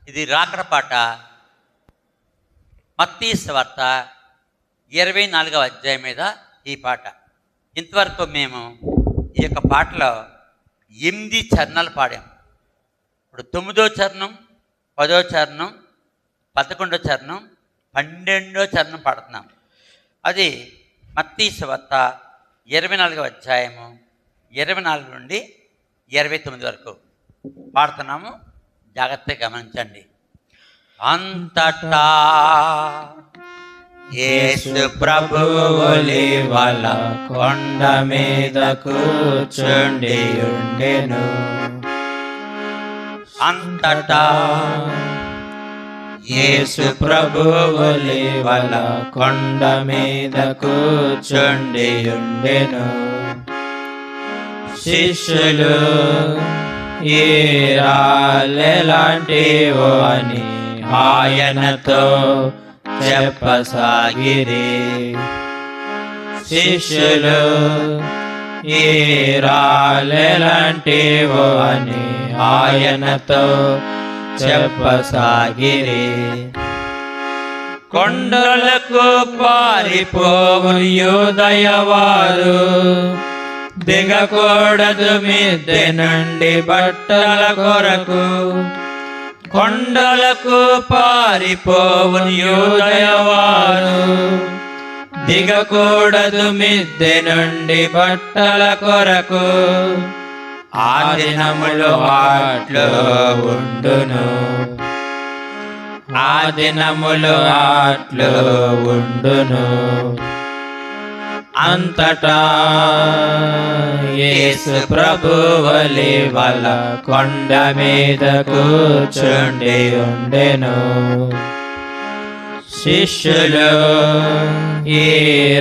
ఇది రాకడ పాట. మత్తయి సువార్త 24వ అధ్యాయం మీద ఈ పాట. ఇంతవరకు మేము ఈ యొక్క పాటలో 8 చరణాలు పాడాం. ఇప్పుడు 9వ చరణం, 10వ చరణం, 11వ చరణం, 12వ చరణం పాడుతున్నాం. అది మత్తయి సువార్త 24వ అధ్యాయము 24 నుండి 29 వరకు పాడుతున్నాము. జాగ్రత్తగా గమనించండి. అంతటా యేసు ప్రభువులివల కొండ మీద కూర్చుండి ఉండెను. అంతటా యేసు ప్రభువులివల కొండ మీద కూర్చుండి ఉండెను. శిష్యులు ఈ రాళ్ళెలాంటివో అని ఆయనతో చెప్పసాగిరి. శిష్యులు ఈ రాళ్ళెలాంటివో అని ఆయనతో చెప్పసాగిరి. కొండలకు పారిపోవు యూదయవారు దిగకూడదు మిద్దె నుండి బట్టల కొరకు. కొండలకు పారిపోవు యూదయవారు దిగకూడదు మిద్దె నుండి బట్టల కొరకు. ఆ దినములు అట్లు ఉండును, ఆ దినములు అట్లు ఉండును. అంతటా యేసు ప్రభువులివల కొండ మీద కూర్చుండి ఉండెను. శిష్యులు ఈ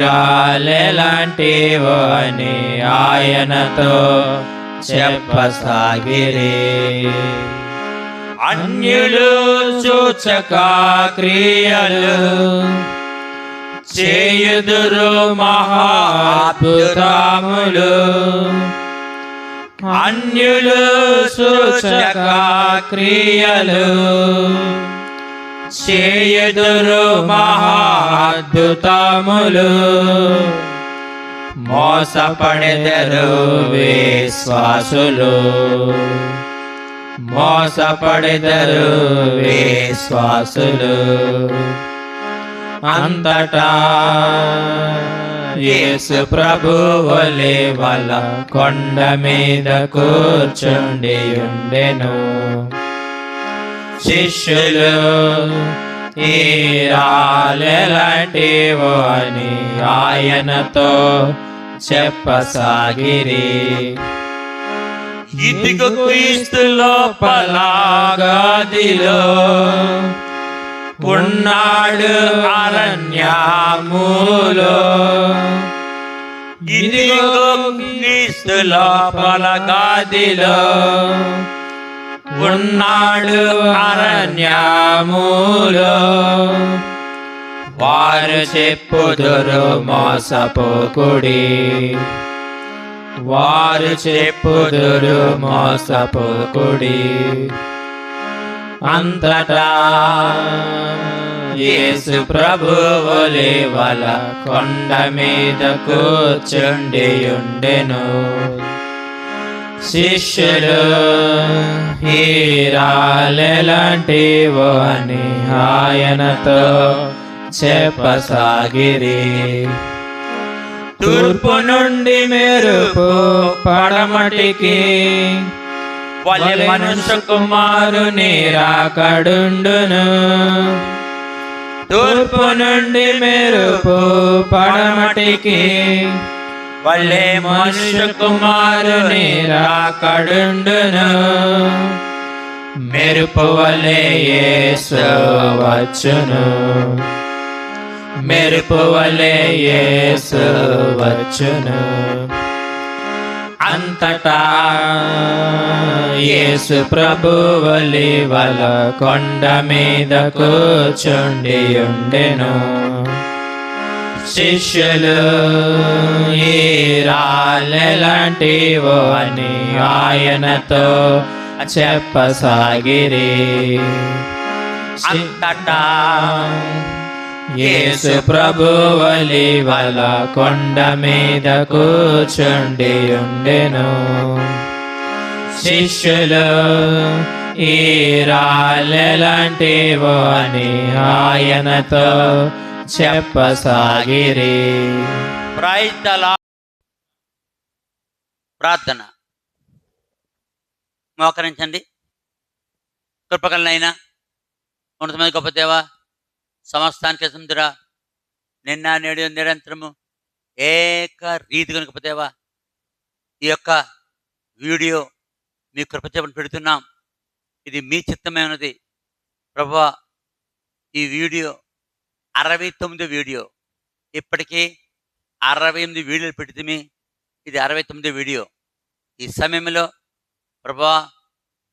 రాళ్ళెలాంటివో అని ఆయనతో చెప్పసాగిరి. అన్యులు సూచక క్రియలు చేయుదురు మహాద్భుతములు. అన్యులు సూచక క్రియలు చేయుదురు మహాద్భుతములు. మోసపడెదరు విశ్వాసులు, మోసపడెదరు విశ్వాసులు. అంతటా యేసు ప్రభువులివల కొండ మీద కూర్చుండి ఉండెను. శిష్యులు ఈ రాళ్ళెలాంటివో అని ఆయనతో చెప్పసాగిరి. ఇదిగో క్రీస్తు లోపల గదిలో ఉన్నాడు అరణ్యములో. ఇదిగో క్రీస్తు లోపల గదిలో ఉన్నాడు అరణ్యములో. వారు చెప్పుదురు మోసపోకుడి, వారు చెప్పుదురు మోసపోకుడి. అంతటా యేసు ప్రభువులివల కొండ మీద కూర్చుండి ఉండెను. శిష్యులు ఈ రాళ్ళెలాంటివో అని ఆయనతో చెప్పసాగిరి. తూర్పు నుండి మెరుపు పడమటికి వలె మనుష్య కుమారుని రాకడుండును. తూర్పు నుండి మెరుపు పడమటికి వలె మనుష్య కుమారుని రాకడుండును. మెరుపు వలె యేసు వచ్చును, మెరుపు వలె యేసు వచ్చును. అంతటా యేసు ప్రభువులివల కొండ మీద కూర్చుండి ఉండెను. శిష్యులు ఈ రాళ్ళెలాంటివో అని ఆయనతో చెప్పసాగిరి. అంతటా యేసు ప్రభువలి వల కొండ మీద కూర్చుండి ఉండెను. శిష్యులు ఈ రాళ్ళెలాంటివో అని ఆయనతో చెప్పసాగిరి. ప్రార్థన. మోకరించండి. కృపకలనైనా ఉన్నతమైన గొప్ప దేవా, సమస్తానికి సుందరా, నిన్న నేడు నిరంతరము ఏక రీతిగా గొప్ప దేవా, ఈ యొక్క వీడియో మీ కృప చేపని పెడుతున్నాం. ఇది మీ చిత్తమైనది ప్రభువా. ఈ వీడియో 69 వీడియో, ఇప్పటికీ 68 వీడియోలు పెడితే ఇది 69 వీడియో. ఈ సమయంలో ప్రభువా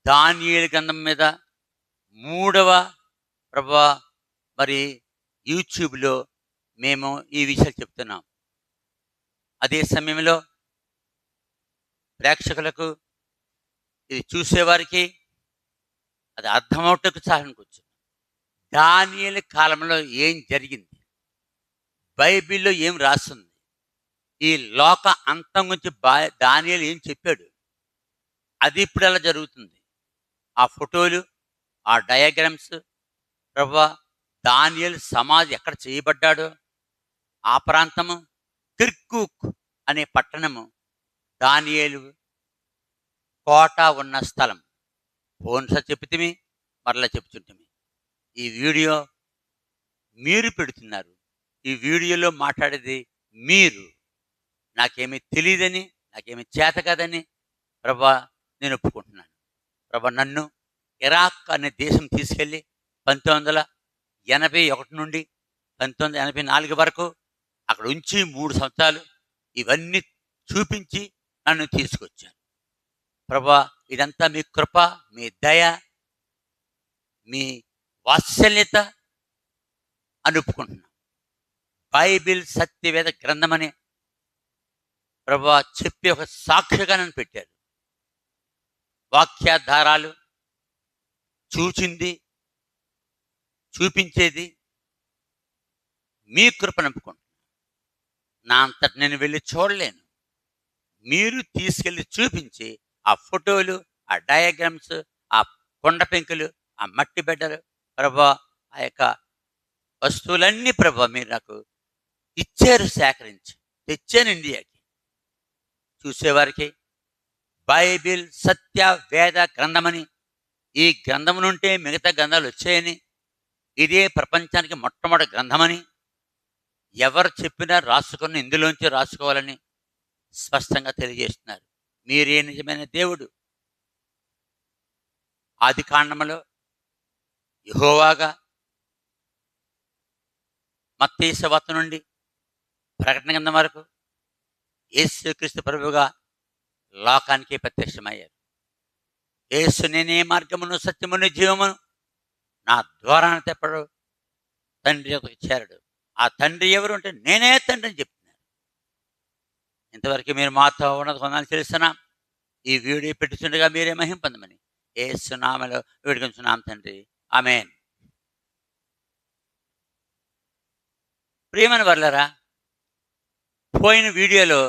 దానియేలు గ్రంథం మీద 3వ ప్రభువా మరి యూట్యూబ్లో మేము ఈ విషయాలు చెప్తున్నాం. అదే సమయంలో ప్రేక్షకులకు, ఇది చూసేవారికి అది అర్థమవుటకు సహాయకొచ్చు. దానియేలు కాలంలో ఏం జరిగింది, బైబిల్లో ఏం రాస్తుంది, ఈ లోక అంతం గురించి దానియేలు ఏం చెప్పాడు, అది ఇప్పుడు ఎలా జరుగుతుంది. ఆ ఫోటోలు, ఆ డయాగ్రామ్స్ ప్రభువా, దానియేలు సమాధి ఎక్కడ చేయబడ్డాడో ఆ ప్రాంతము, కిర్కుక్ అనే పట్టణము, దానియేలు కోట ఉన్న స్థలం. ఫోన్సా చెప్తిమి, మరలా చెప్తుంటిమి. ఈ వీడియో మీరు పెడుతున్నారు. ఈ వీడియోలో మాట్లాడేది మీరు. నాకేమీ తెలియదని, నాకేమీ చేత కాదని ప్రభా నేను ఒప్పుకుంటున్నాను. ప్రభా నన్ను ఇరాక్ అనే దేశం తీసుకెళ్ళి 1981 నుండి 1984 వరకు అక్కడ ఉంచి 3 సంవత్సరాలు ఇవన్నీ చూపించి నన్ను తీసుకొచ్చాను. ప్రభా ఇదంతా మీ కృప, మీ దయ, మీ వాత్సల్యత అని ఒప్పుకుంటున్నాను. బైబిల్ సత్యవేద గ్రంథమని ప్రభా చెప్పి ఒక సాక్షిగా నన్ను పెట్టారు. వాక్యాధారాలు చూచింది, చూపించేది మీ కృప నమ్ముకుంటున్నాను. నా అంతటి నేను వెళ్ళి చూడలేను. మీరు తీసుకెళ్ళి చూపించి ఆ ఫోటోలు, ఆ డయాగ్రామ్స్, ఆ కొండ పెంకులు, ఆ మట్టి బిడ్డలు ప్రభా, ఆ యొక్క వస్తువులన్నీ ప్రభా మీరు నాకు ఇచ్చారు, సేకరించి తెచ్చాను ఇండియాకి. చూసేవారికి బైబిల్ సత్య వేద గ్రంథమని, ఈ గ్రంథం నుంటే మిగతా గ్రంథాలు వచ్చాయని, ఇదే ప్రపంచానికి మొట్టమొదటి గ్రంథమని ఎవరు చెప్పినా రాసుకుని ఇందులోంచి రాసుకోవాలని స్పష్టంగా తెలియజేస్తున్నారు. మీరే నిజమైన దేవుడు. ఆది కాండములో యెహోవాగా, మత్తయి సువార్త నుండి ప్రకటన గ్రంథం వరకు యేసుక్రీస్తు ప్రభువుగా లోకానికి ప్రత్యక్షమయ్యారు. యేసు నేనే మార్గమును సత్యమును జీవమును, నా ద్వారాన తెప్పడు తండ్రి యొక్క చేరడు. ఆ తండ్రి ఎవరు అంటే నేనే తండ్రి అని చెప్తున్నారు. ఇంతవరకు మీరు మాతో ఉన్నత కొందని తెలుస్తున్నాం. ఈ వీడియో పెట్టుచుండగా మీరే మహిమ పొందమని యేసు నామములో వేడుకొంచున్నాం తండ్రి, ఆమేన్. ప్రియమైన వర్లరా, పోయిన వీడియోలో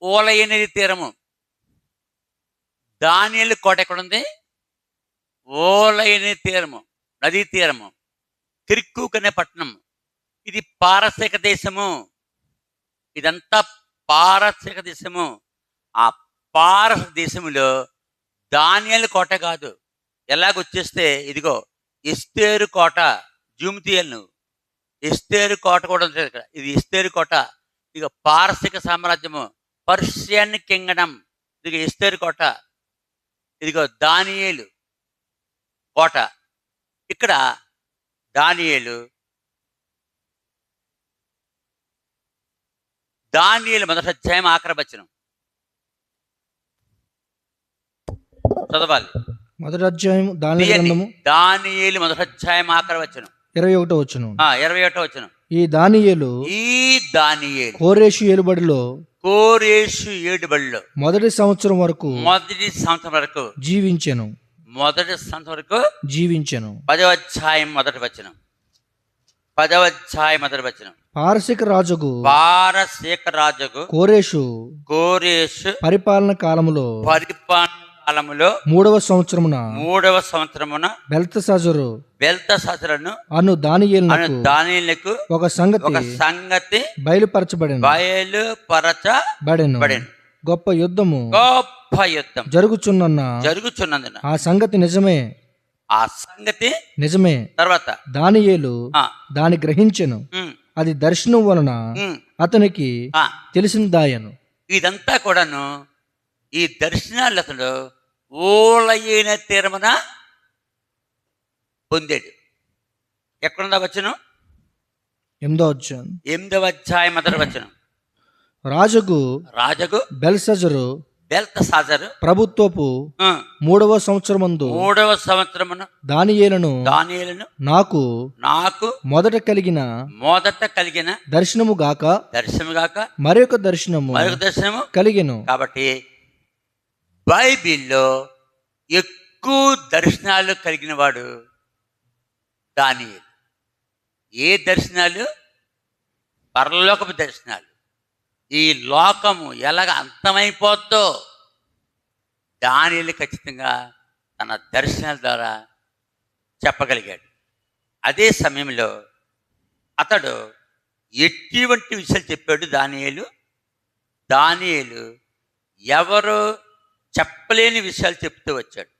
ఓలయనది తీరము, దానియేలు కోట ఎక్కడుంది? ఓలయనది తీరము, నదీ తీరము, కిర్కుక్ అనే పట్టణము. ఇది పారసీక దేశము. ఇదంతా పారసీక దేశము. ఆ పారస దేశములో దానియేలు కోట కాదు. ఎలాగొచ్చేస్తే ఇదిగో ఎస్తేరు కోట, జూమ్ తీయాలి నువ్వు. ఎస్తేరు కోట కూడా ఉంటుంది ఇక్కడ. ఇది ఎస్తేరు కోట. ఇదిగో పారసీక సామ్రాజ్యము, పర్షియన్ కింగ్డమ్. ఇదిగో ఎస్తేరు కోట. ఇదిగో దానియేలు కోట. ఇక్కడ దానియేలు మొదటి అధ్యాయం ఆఖరి వచనం చదవాలి. మొదటి అధ్యాయం దానియేలు మొదటి అధ్యాయం ఆఖరి వచనం 21వ వచనం. 21వ వచనం. ఈ దానియేలు కోరేషు ఏలుబడిలో మొదటి సంవత్సరం వరకు జీవించెను. మొదటి సంవత్సరం వరకు జీవించెను. 10వ అధ్యాయం మొదటి వచనం. 10వ అధ్యాయం మొదటి వచనం. పారసిక రాజుకు కోరేషు పరిపాలన కాలములో మూడవ సంవత్సరమున బెల్తెషాజరు అను దానియేలునకు ఒక సంగతి బయలుపరచబడెను. గొప్ప యుద్ధము జరుగుచున్నందున ఆ సంగతి నిజమే. తర్వాత దానియేలు దాని గ్రహించెను, అది దర్శనం వలన అతనికి తెలిసిన దాయను. ఇదంతా కూడాను ఈ దర్శనాలు అతడు ఓలైన తీరమున పొందాడు. ఎక్కడుందా వచనం? 8వ అధ్యాయం మొదటి వచనం. రాజుకు బెల్తెషాజరు ప్రభుత్వపు మూడవ సంవత్సరమున దానియేలును నాకు మొదట కలిగిన దర్శనము గాక మరొక దర్శనము కలిగెను. కాబట్టి బైబిల్లో ఎక్కువ దర్శనాలు కలిగిన వాడు దానియేలు. ఏ దర్శనాలు? పరలోకపు దర్శనాలు. ఈ లోకము ఎలాగ అంతమైపోద్దో దానియేలు ఖచ్చితంగా తన దర్శనాల ద్వారా చెప్పగలిగాడు. అదే సమయంలో అతడు ఎటువంటి విషయాలు చెప్పాడు దానియేలు ఎవరు చెప్పలేని విషయాలు చెప్తూ వచ్చాడు.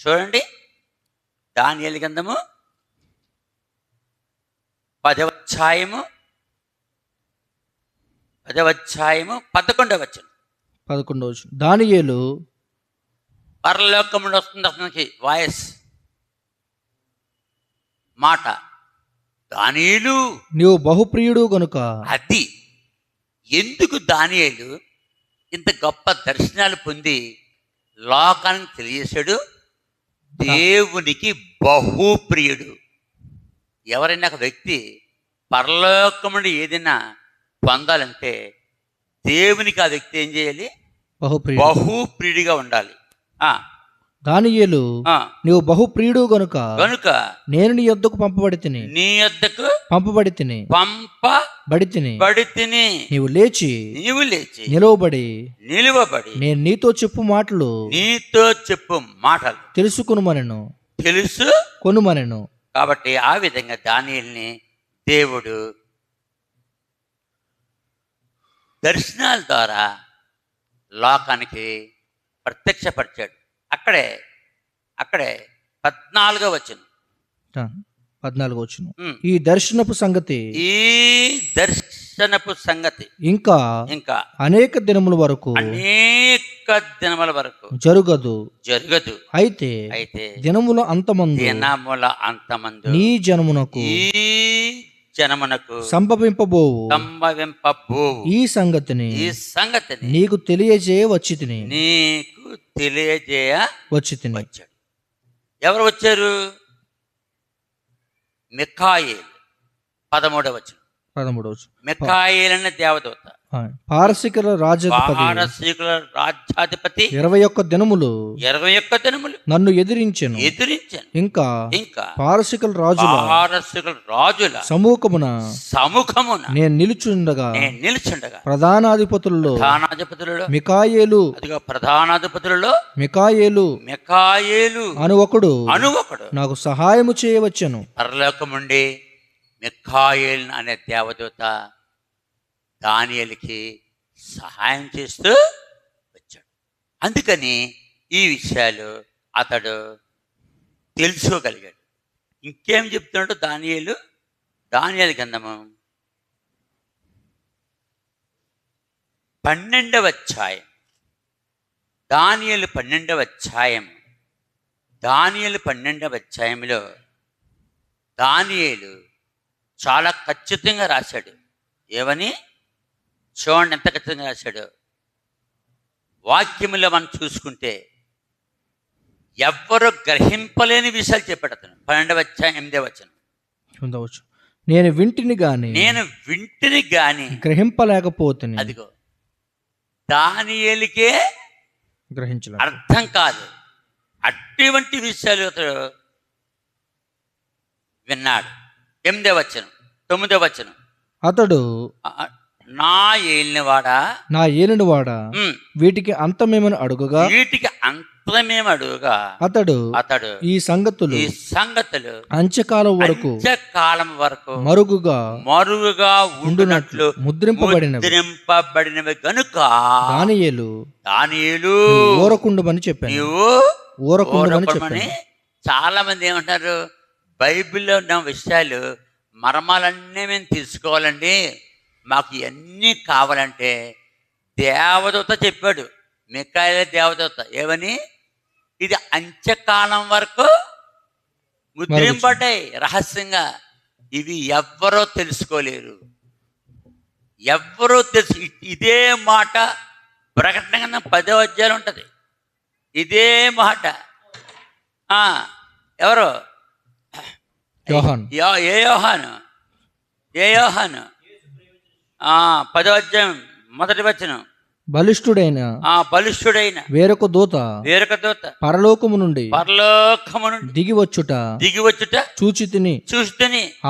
చూడండి, దానియేలు గ్రంథము 10వ అధ్యాయము 11వ వచనం. దానియేలు పరలోకములో వస్తుంది అతనికి వాయిస్, మాట. దానియేలు నీవు బహుప్రియుడు గనుక. అది ఎందుకు దానియేలు ఇంత గొప్ప దర్శనాలు పొంది లోకానికి తెలియజేశాడు? దేవునికి బహుప్రియుడు. ఎవరైనా ఒక వ్యక్తి పరలోకముడు ఏదైనా పొందాలంటే దేవునికి ఆ వ్యక్తి ఏం చేయాలి? బహుప్రియుడిగా ఉండాలి. దానియేలు నీవు బహుప్రియుడు గనుక నేను నీ యొద్దకు పంపబడి నీవు లేచి నిలవబడి నేను నీతో చెప్పు మాటలు తెలుసుకొనుమనెను. కాబట్టి ఆ విధంగా దానియేలుని దేవుడు దర్శనాల ద్వారా లోకానికి ప్రత్యక్షపరిచాడు. అక్కడే 14వ వచనం. ఈ దర్శనపు సంగతి ఇంకా అనేక దినముల వరకు జరుగదు. అయితే దినముల అంతమందు నీ జనమునకు సంభవింపబోవు ఈ సంగతిని నీకు తెలియజేయవచ్చితిని. ఎవరు వచ్చారు? మిఖాయేలు. 13వ వచనం. మిఖాయేలు అనే దేవదూత పారసీకుల రాజ్యాధిపతి 21 దినములు నన్ను ఎదిరించెను. ఇంకా పారసీకుల రాజుల సముఖమున నేను నిలుచుండగా ప్రధానాధిపతులలో మిఖాయేలు అను ఒకడు నాకు సహాయము చేయవచ్చెను. పరలోకముండి మిఖాయేలు అనే దేవదూత దానియేలుకి సహాయం చేస్తూ వచ్చాడు. అందుకని ఈ విషయాలు అతడు తెలుసుకోగలిగాడు. ఇంకేం చెప్తున్నాడు దానియేలు గ్రంథము 12వ అధ్యాయం. దానియేలు 12వ అధ్యాయంలో దానియేలు చాలా ఖచ్చితంగా రాశాడు. ఏమని? చూడండి ఎంత ఖచ్చితంగా రాశాడు. వాక్యములో మనం చూసుకుంటే ఎవ్వరు గ్రహింపలేని విషయాలు చెప్పాడు అతను. 12వ అధ్యాయం 8వ వచనం. నేను వింటిని గాని గ్రహింపలేకపోతుంది. అదిగో దానియేలుకే గ్రహించలేదు, అర్థం కాదు. అటువంటి విషయాలు అతడు విన్నాడు. 8వ వచనం 9వ వచనం, అతడు నా ఏలినవాడా నా ఏలినవాడా వీటికి అంతమేమని అడుగుగా వీటికి అంతమేమి అడుగుగా అతడు ఈ సంగతులు అంత్యకాలం వరకు మరుగుగా ఉండునట్లు ముద్రింపబడినవి గనుక దానియేలు ఊరకుండమని చెప్పాను. ఊరకుండమని చాలా మంది ఏమంటారు, బైబిల్లో ఉన్న విషయాలు మర్మాలన్నీ మేము తీసుకోవాలండి, మాకు ఇవన్నీ కావాలంటే దేవదూత చెప్పాడు. మికాయేలు దేవదూత ఏమని, ఇది అంత్యకాలం వరకు ముద్రింపడ్డాయి రహస్యంగా, ఇవి ఎవ్వరూ తెలుసుకోలేరు, ఎవ్వరూ తెలుసు. ఇదే మాట ప్రకటన కింద 10వ అధ్యాయం ఉంటుంది. ఇదే మాట ఎవరు ఏ యోహాను 10వ అధ్యాయం 1వ వచనం, బలిష్ఠుడైన వేరొక దూత పరలోకము నుండి దిగివచ్చుట చూచితిని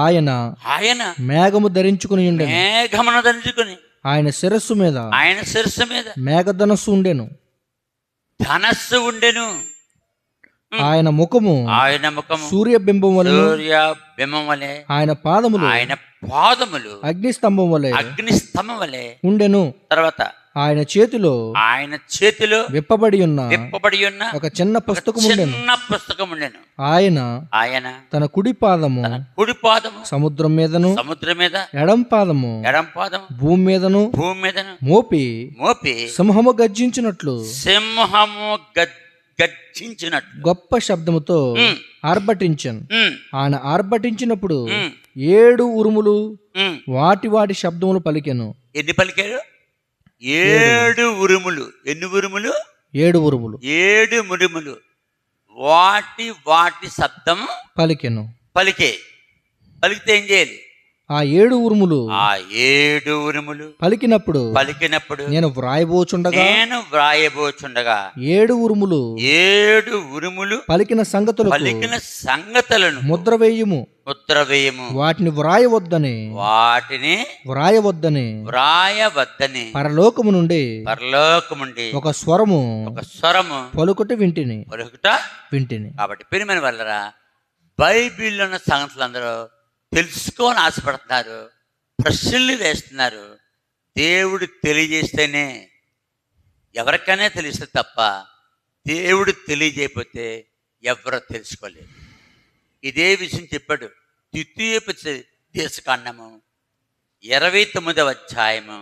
ఆయన మేఘము ధరించుకుని ఆయన శిరస్సు మీద మేఘధనస్సు ఉండెను. ఆయన ముఖము సూర్యబింబం వలె ఆయన పాదములు అగ్నిస్తంభం వలె ఉండెను. తర్వాత ఆయన చేతిలో విప్పబడి ఉన్న ఒక చిన్న పుస్తకం ఉండెను. ఆయన తన కుడి పాదము సముద్రం మీదను ఎడం పాదము భూమి మీదను మోపి సింహము గర్జించినట్లు గొప్ప శబ్దముతో ఆర్భటించను. ఆయన ఆర్భటించినప్పుడు 7 ఉరుములు వాటి శబ్దములు పలికెను. ఎన్ని పలికారు? 7 ఉరుములు. ఎన్ని ఉరుములు? 7 ఉరుములు. 7 ఉరుములు వాటి శబ్దం పలికెను. పలికితే ఏం చేయాలి? ఆ 7 ఉరుములు పలికినప్పుడు నేను వ్రాయబోచుండగా 7 ఉరుములు పలికిన సంగతులను ముద్ర వేయము వాటిని వ్రాయవద్దని పరలోకము నుండి ఒక స్వరము పలుకుట వింటిని. కాబట్టి ప్రియమైన వాళ్ళరా, బైబిల్లో ఉన్న సంగతులు అందరూ తెలుసుకోని ఆశపడుతున్నారు, ప్రశ్నలు వేస్తున్నారు. దేవుడు తెలియజేస్తేనే ఎవరికైనా తెలిస్తే తప్ప దేవుడు తెలియజేయకపోతే ఎవరో తెలుసుకోలేదు. ఇదే విషయం చెప్పాడు ద్వితీయోపదేశకాండము 29వ అధ్యాయము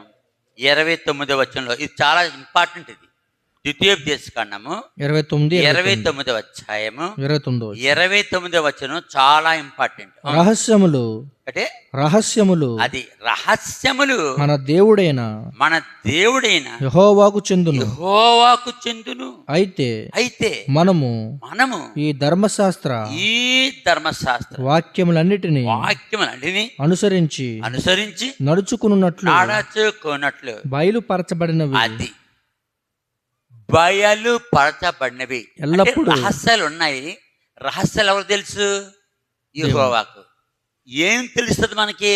29వ వచనంలో. ఇది చాలా ఇంపార్టెంట్. ఇది ద్వితీయోపదేశకాండము 29వ అధ్యాయము 29వ వచనం చాలా ఇంపార్టెంట్. రహస్యములు అది రహస్యములు మన దేవుడైన యెహోవాకు చెందును. అయితే మనము ఈ ధర్మశాస్త్ర వాక్యములన్నిటిని అనుసరించి నడుచుకున్నట్లు బయలుపరచబడినవి. అది బయలుపరచబడినవి. ఎల్లప్పుడూ రహస్యాలు ఉన్నాయి. రహస్యాలు ఎవరు తెలుసు? యెహోవాకు. ఏం తెలుస్తుంది మనకి?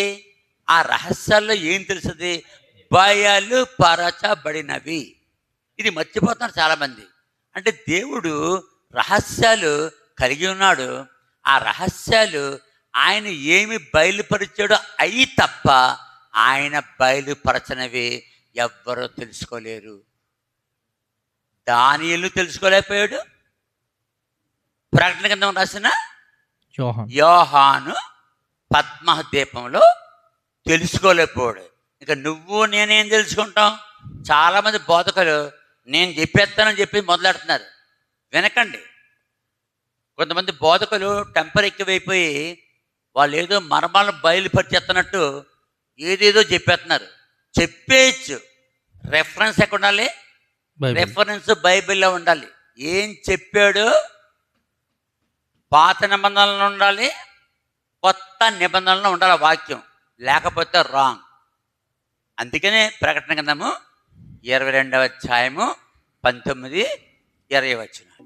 ఆ రహస్యాల్లో ఏం తెలుస్తుంది? బయలుపరచబడినవి. ఇది మర్చిపోతున్నారు చాలామంది. అంటే దేవుడు రహస్యాలు కలిగి ఉన్నాడు. ఆ రహస్యాలు ఆయన ఏమి బయలుపరిచాడో అయి తప్ప ఆయన బయలుపరచనివి ఎవ్వరూ తెలుసుకోలేరు. దానియేలు తెలుసుకోలేకపోయాడు. ప్రకటన గ్రంథం రాసిన యోహాను పద్మః ద్వీపంలో తెలుసుకోలేకపోయాడు. ఇక నువ్వు నేనేం తెలుసుకుంటాం? చాలామంది బోధకులు నేను చెప్పేస్తానని చెప్పి మొదలెడుతున్నారు. వినకండి. కొంతమంది బోధకులు టెంపర్ ఎక్కువైపోయి వాళ్ళు ఏదో మర్మాలను బయలుపరిచేస్తున్నట్టు ఏదేదో చెప్పేస్తున్నారు. చెప్పేయచ్చు. రెఫరెన్స్ ఎక్కడ ఉండాలి? రెఫరెన్స్ బైబిల్లో ఉండాలి. ఏం చెప్పాడు? పాత నిబంధనలు ఉండాలి, కొత్త నిబంధనలు ఉండాలి వాక్యం, లేకపోతే రాంగ్. అందుకనే ప్రకటన గ్రంథము 22వ అధ్యాయము 19-20 వచనాలు.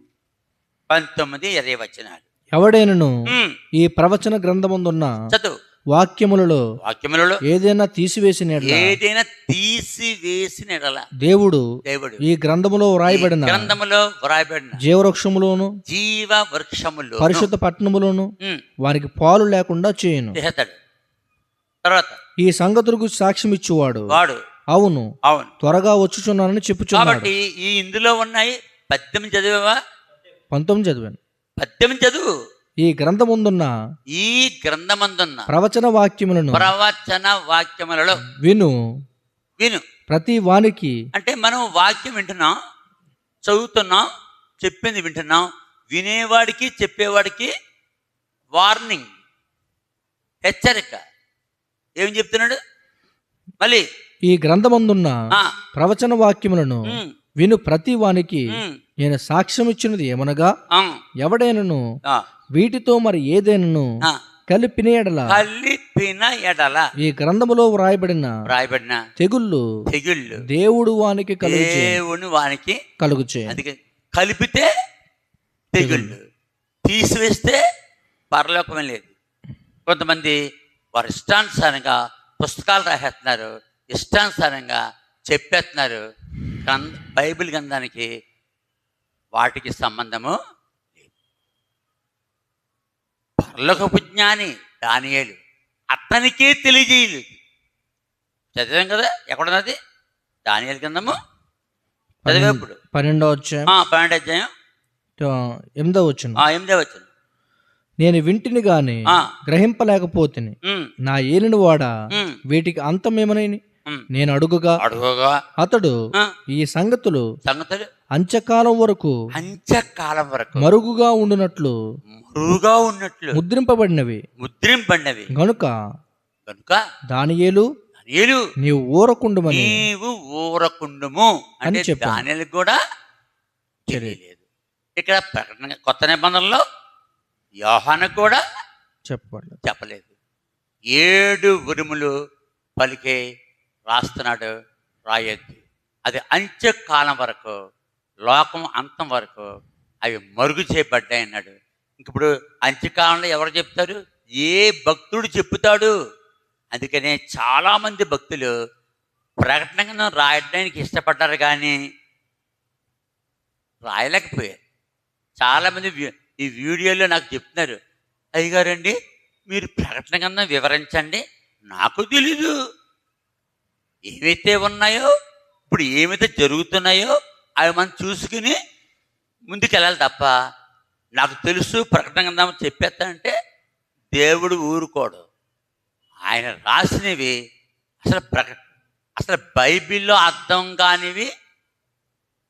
19, 20 వచనాలు. ఎవడైనను ఉమ్, ఈ ప్రవచన గ్రంథమందున్న చదువు. వాక్యములలో వాక్యములలో ఏదైనా తీసివేసిన యెడల ఏదైనా తీసివేసిన ఎడల దేవుడు దేవుడు ఈ గ్రంథములో వ్రాయబడిన గ్రంథములో వ్రాయబడిన జీవవృక్షములోను జీవ వృక్షములు పరిశుద్ధ పట్టణములోను వారికి పాలు లేకుండా చేయను. చేస్తాడు. తర్వాత ఈ సంగతులకు సాక్ష్యం ఇచ్చువాడు వాడు అవును అవును త్వరగా వచ్చుచున్నానని చెప్పుచున్నాడు. కాబట్టి ఈ ఇందులో ఉన్నాయి. 18 చదివావా? 19 చదివాను. 18 చదువు. ఈ గ్రంథముందున్న ఈ గ్రంథమందున్న ప్రవచన వాక్యములను ప్రవచన వాక్యములలో విను విను. ప్రతి వానికి అంటే మనం వాక్యం వింటున్నాం, చదువుతున్నాం, చెప్పింది వింటున్నాం. వినేవాడికి చెప్పేవాడికి వార్నింగ్, హెచ్చరిక. ఏం చెప్తున్నాడు మళ్ళీ? ఈ గ్రంథమందున్న ఆ, ప్రవచన వాక్యములను ఉమ్, విను ప్రతి వానికి ఉమ్, నేను సాక్ష్యం ఇచ్చినది ఏమనగా ఆ, ఎవడైనను ఆ, వీటితో మరి ఏదైనను ఆ. కలిపిన ఎడల కలిపిన ఎడల ఈ గ్రంథములో వ్రాయబడిన రాయబడిన తెగుళ్ళు తెగుళ్ళు దేవుడు వానికి దేవుని వానికి కలుగుచే. అందుకే కలిపితే తెగుళ్ళు, తీసివేస్తే పరలోకమే లేదు. కొంతమంది వారు ఇష్టానుసారంగా పుస్తకాలు రాసేస్తున్నారు, ఇష్టానుసారంగా చెప్పేస్తున్నారు. బైబిల్ గ్రంథానికి వాటికి సంబంధము లేదు. పరలోకపు జ్ఞాని దానియేలు అతనికే తెలియజేయలేదు. చదివాం కదా, ఎక్కడున్నది దానియేలు గ్రంథము? చదివేప్పుడు 12వ అధ్యాయం 12వ అధ్యాయం 8వ వచనం. 8వ వచనం. నేను వింటిని గాని ఆ, గ్రహింపలేకపోతిని, ఉమ్, నా ఏలిన వాడా ఉమ్, వీటికి అంతమేమనని ఉమ్. నేను అడుగుగా అడుగుగా అతడు ఆ, ఈ సంగతులు సంగతులు అంత్యకాలం వరకు అంత్యకాలం వరకు మరుగుగా ఉండునట్లు మరుగా ఉన్నట్లు ముద్రింపబడినవి ముద్రింపడినవి గనుక కనుక దానియేలు దానియేలు నీవు ఊరకుండుమని నీవు ఊరకుండుము అంటే అని చెప్పాను. దానియేలుకు కూడా తెలియలేదు. ఇక్కడ ప్రకటన కొత్త నిబంధనలో యోహానుకు కూడా చెప్పండి. చెప్పలేదు. 7 ఉరుములు పలికే రాస్తున్నాడు రాయొద్దు. అది అంత్యకాలం వరకు, లోకం అంతం వరకు అవి మరుగు చేయబడ్డాయి అన్నాడు. ఇంక ఇప్పుడు అంత్యకాలంలో ఎవరు చెప్తారు? ఏ భక్తుడు చెప్తాడు? అందుకనే చాలామంది భక్తులు ప్రకటన రాయడానికి ఇష్టపడ్డారు కానీ రాయలేకపోయారు. చాలామంది ఈ వీడియోలో నాకు చెప్తున్నారు, అయ్యగారండి మీరు ప్రకటన గ్రంథం వివరించండి, నాకు తెలీదు. ఏవైతే ఉన్నాయో, ఇప్పుడు ఏమైతే జరుగుతున్నాయో అవి మనం చూసుకుని ముందుకెళ్ళాలి తప్ప నాకు తెలుసు ప్రకటన గ్రంథం చెప్పేస్తానంటే దేవుడు ఊరుకోడు. ఆయన రాసినవి అసలు బైబిల్లో అర్థం కానివి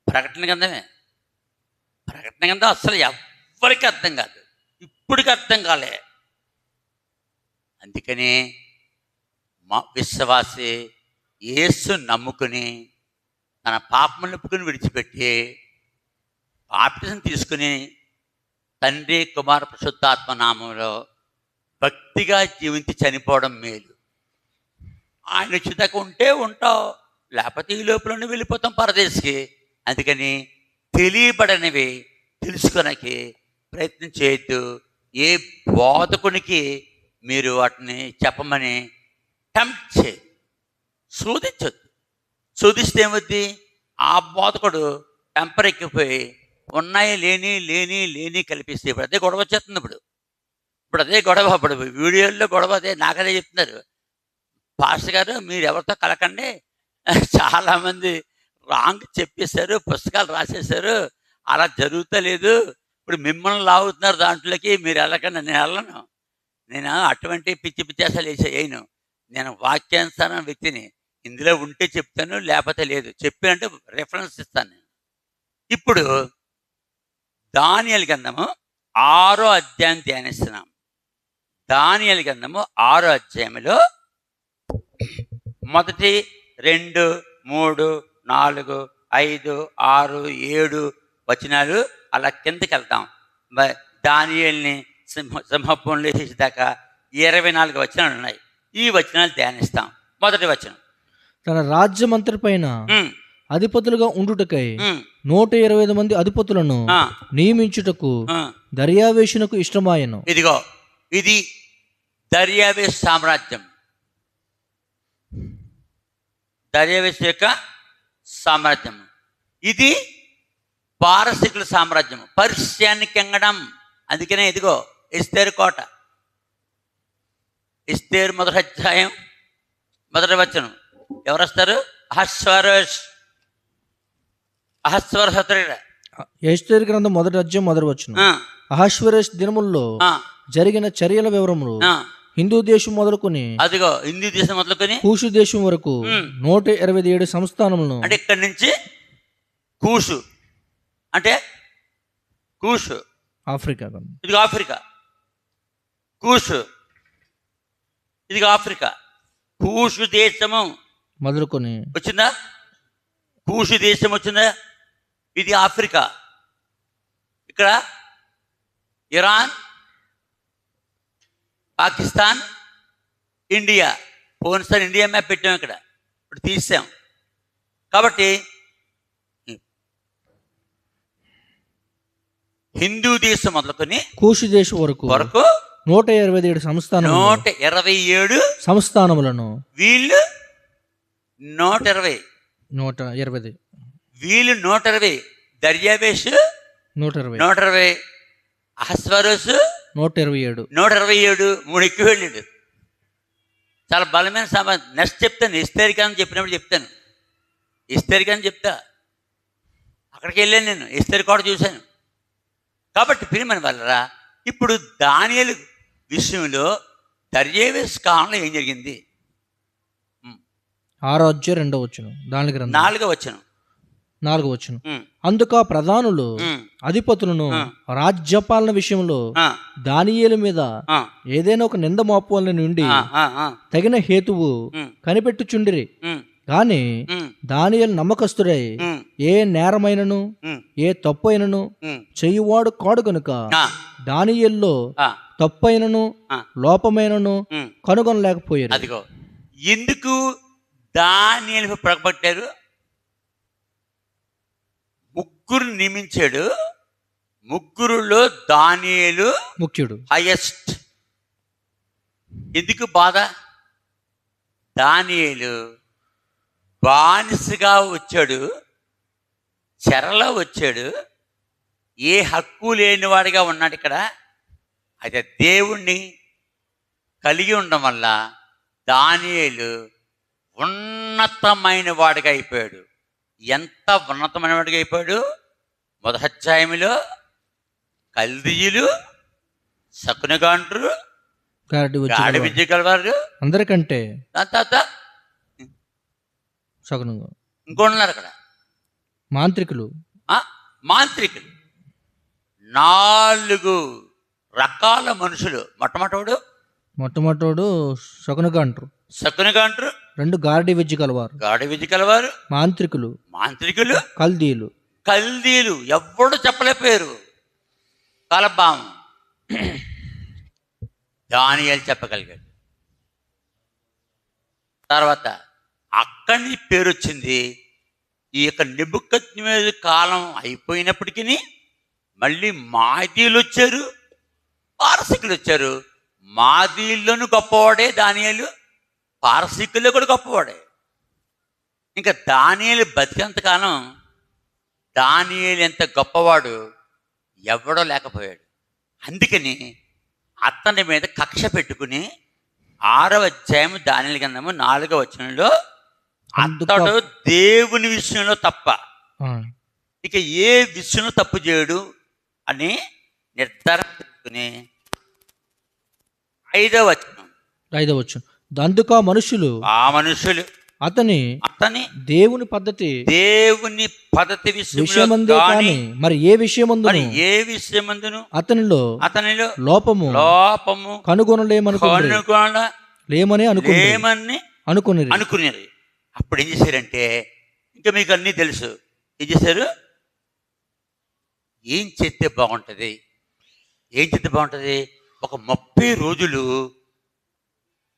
ప్రకటన గ్రంథమే. ప్రకటన గ్రంథం అసలు ఎవ్వరికి అర్థం కాదు, ఇప్పటికి అర్థం కాలే. అందుకని మా విశ్వాసి యేసు నమ్ముకుని తన పాపములను ఒప్పుకుని విడిచిపెట్టి బాప్టిజం తీసుకుని తండ్రి కుమార పరిశుద్ధాత్మ నామంలో భక్తిగా జీవించి చనిపోవడం మేలు. ఆయన ఉచితకు ఉంటే ఉంటావు, లేకపోతే ఈ లోపలనే వెళ్ళిపోతాం పరదేశికి. అందుకని తెలియబడనివి తెలుసుకొనకి ప్రయత్నం చేయొద్దు. ఏ బోధకునికి మీరు వాటిని చెప్పమని టెంప్ట్ చేయి, శోధించొద్దు. శోధిస్తే ఏమవుద్ది? ఆ బోధకుడు టెంపర్ ఎక్కిపోయి ఉన్నాయి లేని లేని లేని కల్పిస్తే ఇప్పుడు అదే గొడవ వచ్చేస్తుంది. ఇప్పుడు అదే గొడవ, ఇప్పుడు వీడియోల్లో గొడవ అదే. నాకదే చెప్తున్నారు, పాస్టర్ గారు మీరు ఎవరితో కలకండి, చాలామంది రాంగ్ చెప్పేశారు, పుస్తకాలు రాసేశారు, అలా జరుగుతలేదు, ఇప్పుడు మిమ్మల్ని లాగుతున్నారు దాంట్లోకి, మీరు వెళ్ళకండి. నేను వెళ్ళను, నేను అటువంటి పిచ్చి పిచ్చేసాలు వేసేయను. నేను వాక్యానుసారం వ్యక్తిని, ఇందులో ఉంటే చెప్తాను, లేకపోతే లేదు. చెప్పినంటే రెఫరెన్స్ ఇస్తాను నేను. ఇప్పుడు దానియేలు గ్రంథము 6వ అధ్యాయం ధ్యానిస్తున్నాం. దానియేలు గ్రంథము 6వ అధ్యాయంలో 1, 2, 3, 4, 5, 6, 7 వచనాలు అలా కిందకి వెళ్తాం. దానియేలుని సింహపురంలో వేసేదాకా 24 వచనాలు ఉన్నాయి. ఈ వచనాలు ధ్యానిస్తాం. మొదటి వచనం, తన రాజ్యమంతటి పైన అధిపతులుగా ఉండుటకై ఉమ్, 125 మంది అధిపతులను ఆ, నియమించుటకు ఆ. దర్యావేషునకు ఇష్టమాయను. ఇదిగో ఇది దర్యావేష్ సామ్రాజ్యం. దర్యావేష్ యొక్క సామ్రాజ్యం. ఇది పారసికుల సామ్రాజ్యం, పర్షియన్ కింగడం. అందుకనే ఇదిగో ఎస్తేరు కోట. ఎస్తేరు 1వ అధ్యాయం 1వ వచనం. ఎవరు వస్తారు? అహస్వరోష్. అహస్వరోష్ అతడు. ఎస్తేరు గ్రంథం 1వ అధ్యాయం 1వ వచనం. అహష్వేరోష్ దినముల్లో జరిగిన చర్యల వివరములు హిందూ దేశం మొదలుకొని అదిగో హిందూ దేశం మొదలుకొని కూషు దేశం వరకు 127 సంస్థానములను. అంటే ఇక్కడి నుంచి కూషు అంటే కూషు ఆఫ్రికా. ఇదిగో ఆఫ్రికా. కూషు ఇదిగో ఆఫ్రికా. కూషు దేశము మొదలుకొని వచ్చిందా? కూషు దేశం వచ్చిందా? ఇది ఆఫ్రికా. ఇక్కడ ఇరాన్, పాకిస్తాన్, ఇండియా. పోయినసారి ఇండియా మ్యాప్ పెట్టాం, ఇక్కడ ఇప్పుడు తీసాం. కాబట్టి హిందూ దేశం మొదలుకొని కూషు దేశం వరకు 127 సంస్థానములు. 127 సంస్థానములను. వీళ్ళు 120. 120. వీళ్ళు 120. దర్యావేష్ 120. అహస్వరోష్ 127. 127. 3 ఎక్కువ వెళ్ళాడు. చాలా బలమైన సామాన్. నెక్స్ట్ చెప్తాను. ఎస్తేరికాని చెప్పినప్పుడు చెప్తాను. ఎస్తేరికాని చెప్తా. అక్కడికి వెళ్ళాను నేను. ఎస్తేరి కోట చూశాను. కాబట్టి ప్రియమైన వాళ్ళరా, ఇప్పుడు దానియేలు విషయంలో దర్యావేష్ కాలంలో ఏం జరిగింది? 6వ అధ్యాయం 2వ వచనం. దాని గ్రంథం 4వ వచనం. 4వ వచనం. అందుక ప్రధానులు అధిపతులను రాజ్యపాలన విషయంలో దానియేలు మీద ఏదైనా ఒక నింద మోపాలని నుండి తగిన హేతువు కనిపెట్టుచుండిరి. కానీ దానియేలు నమ్మకస్తుడై ఏ నేరమైనను ఏ తప్పు అయినను చెయ్యువాడు కాడు కనుక దానియేలులో తప్పైనను లోపమైనను కనుగొనలేకపోయారు. అదిగో ఎందుకు దానియేలు ప్రకటపట్టారు? 3 నియమించాడు. 3లో దానియేలు ముఖ్యుడు, హైయెస్ట్. ఎందుకు బాధ? దానియేలు బానిసగా వచ్చాడు, చెరలో వచ్చాడు, ఏ హక్కు లేనివాడిగా ఉన్నాడు ఇక్కడ. అయితే దేవుణ్ణి కలిగి ఉండడం వల్ల దానియేలు ఉన్నతమైన వాడిగా అయిపోయాడు. ఎంత ఉన్నతమైన వాడిగా అయిపోయాడు? 1వ అధ్యాయంలో కల్దీయులు, శకునగాండ్రు, గాడి విద్య కలవారు అందరికంటే దాని తర్వాత ఇంకోన్నారు అక్కడ మాంత్రికులు. 4 రకాల మనుషులు. మొట్టమొదటోడు శకునగాండ్రు. 2 గాడి విద్య కలవారు. మాంత్రికులు. కల్దీయులు. ఎవడు చెప్పలేకపోయారు. కలబాము దానియేలు చెప్పగలిగాడు. తర్వాత అక్కడి నుంచి పేరు వచ్చింది. ఈ యొక్క నెబుకద్నెజరు కాలం అయిపోయినప్పటికీ మళ్ళీ మాదీయులు వచ్చారు, పారసీకులు వచ్చారు. మాదీయుల్లోనూ గొప్పవాడే దానియేలు, పారసీకుల్లో కూడా గొప్పవాడే. ఇంకా దానియేలు బతికేంతకాలం దానియేలు ఎంత గొప్పవాడు ఎవడో లేకపోయాడు. అందుకని అతని మీద కక్ష పెట్టుకుని 6వ అధ్యాయం దానియేలు గ్రంథము 4వ వచనంలో అతడు దేవుని విషయంలో తప్ప ఇక ఏ విషయంలో తప్పు చేయడు అని నిర్ధారణ చేసుకుని 5వ వచనం. అందుకు ఆ మనుషులు అతని దేవుని పద్ధతి విషయమందే కానీ మరి ఏ విషయమందును అతనిలో లోపము కనుగొనలేమని అనుకునేది. అప్పుడు ఏం చేశారంటే, ఇంకా మీకు అన్నీ తెలుసు, ఏం చేశారు? ఏం చేస్తే బాగుంటుంది? ఒక 30 రోజులు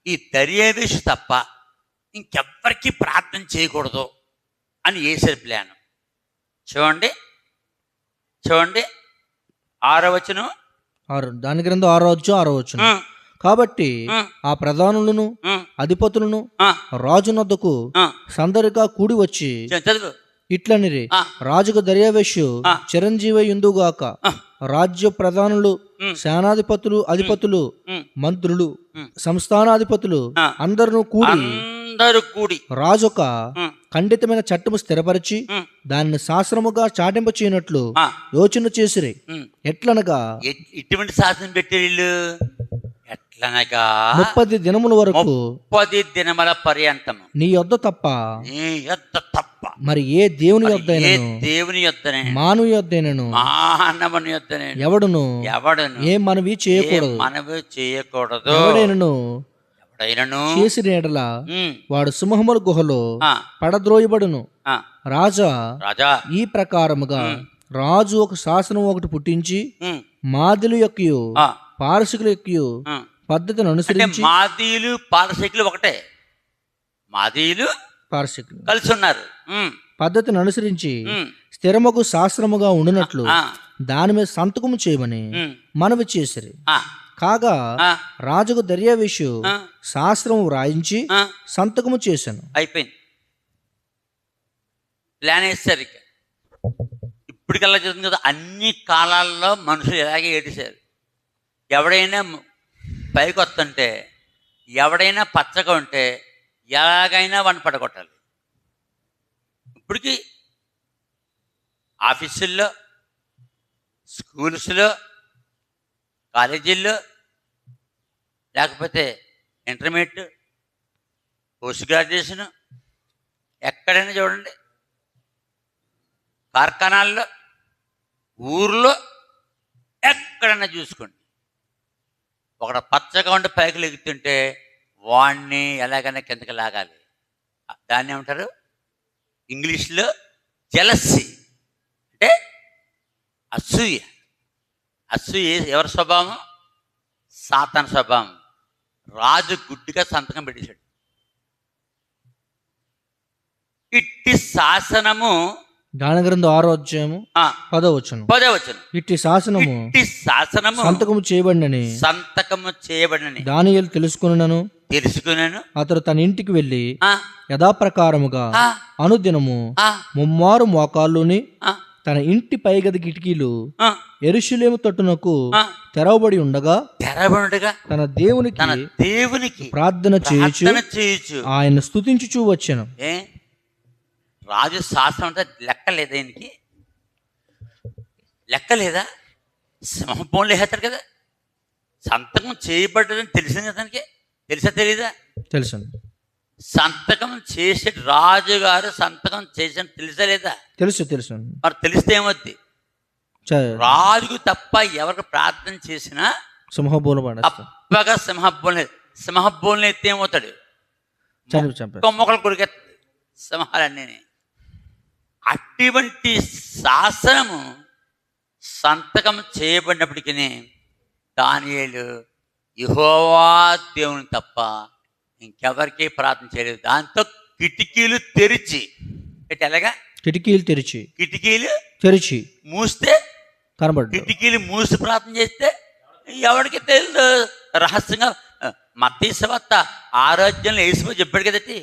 ఈ దర్యావేషు తప్ప ఇంకెవ్వరికి ప్రార్థన చేయకూడదు అని వేసారు ప్లాన్. చూడండి 6వ వచనం. దాని గ్రంథం 6వ అధ్యాయం 6వ వచనం. కాబట్టి ఆ ప్రధానులను అధిపతులను రాజునొద్దకు సందరిగా కూడి వచ్చి చదువు. ఇట్లనిరి, రాజుకు దర్యావేషు చిరంజీవి యుందుగాక. రాజ్య ప్రధానులు, సేనాధిపతులు, అధిపతులు, మంత్రులు, సంస్థానాధిపతులు అందరూ కూడి రాజొక ఖండితమైన చట్టము స్థిరపరిచి దానిని శాసనముగా చాటింప చేయనట్లు యోచన చేసిరి. ఎట్లనగా ఇటువంటి శాసనం పెట్టారు. ఎట్లనగా 30 దినముల వరకు 30 దినముల పర్యంతము నీ యొద్ద తప్ప మరి ఏ దేవుని యొద్దైనను మానవు యొద్దైనను ఎవడును ఏ మనవి చేయకూడదు. ఎవడైనను చేసిన ఎడల వాడు సింహముల గుహలో పడద్రోయబడును. రాజా ఈ ప్రకారముగా రాజు ఒక శాసనం ఒకటి పుట్టించి మాదిలు యొక్కయు పారసికుల యొక్కయు పద్ధతిని అనుసరించి. మాదీయులు పారసికులు ఒకటే, మాదీయులు పారసికులు కలిసి ఉన్నారు. పద్ధతిని అనుసరించి స్థిరముకు శాస్త్రముగా ఉండినట్లు దాని మీద సంతకము చేయమని మనవి చేసిరి. కాగా రాజుకు దర్యావేషు శాస్త్రము వ్రాయించి సంతకము చేశాను. అయిపోయింది. ప్లాన్ వేస్తారు. ఇప్పటికల్లా చూస్తుంది కదా, అన్ని కాలాల్లో మనుషులు ఇలాగే ఏడిశారు. ఎవడైనా పైకి వస్తుంటే, ఎవడైనా పచ్చగా ఉంటే ఎలాగైనా వాడిని పడగొట్టాలి. ఇప్పటికీ ఆఫీసుల్లో, స్కూల్స్లో, కాలేజీల్లో, లేకపోతే ఇంటర్మీడియట్, పోస్ట్ గ్రాడ్యుయేషన్, ఎక్కడైనా చూడండి, కార్ఖానాల్లో, ఊర్లో ఎక్కడైనా చూసుకోండి, ఒకడు పచ్చగా ఉండి పైకి లెగుతుంటే వాడిని ఎలాగైనా కిందకి లాగాలి. దాన్ని ఏమంటారు ఇంగ్లీష్లో? జెలసీ, అంటే అసూయ. అసూయ ఎవరి స్వభావం? సాతాను స్వభావం. రాజు గుడ్డిగా సంతకం పెట్టేశాడు. ఇట్టి శాసనము దాని గ్రంథం 6వ అధ్యాయము 10వ వచనం. ఇట్టి శాసనము సంతకము చేయబడినని దానియేలు తెలుసుకున్నాను. అతడు తన ఇంటికి వెళ్ళి యథాప్రకారముగా అనుదినము 3 మోకాళ్ళుని తన ఇంటి పైగది కిటికీలు యెరూషలేము తట్టునకు తెరవబడి ఉండగా తన దేవునికి ప్రార్థన చేయుచు ఆయన స్తుతించుచూ వచ్చెను. రాజు శాస్త్రం అంటే లెక్కలేదా? దీనికి లెక్కలేదా? సింహభూములు వేస్తాడు కదా, సంతకం చేయబడ్డదని తెలిసింది కదా దానికి. తెలుసా తెలీదా? తెలుసు. సంతకం చేసే రాజుగారు సంతకం చేసిన తెలుసా లేదా? తెలుసు. మరి తెలిస్తే ఏమవుద్ది? రాజుకు తప్ప ఎవరికి ప్రార్థన చేసినా తప్పగా సింహభూములు ఎత్తే ఏమవుతాడు? మొక్కలు కొరికే సింహాలన్నీ. అటువంటి శాసనము సంతకం చేయబడినప్పటికీ దానియేలు యెహోవా దేవుని తప్ప ఇంకెవరికీ ప్రార్థన చేయలేదు. దాంతో కిటికీలు తెరిచి ఎలాగా కిటికీలు తెరిచి మూస్తే కనబడు. కిటికీలు మూసి ప్రార్థన చేస్తే ఎవరికి తెలియదు. రహస్యంగా మత్తయి సువార్త 6వ అధ్యాయంలో యేసు చెప్పాడు కదటి,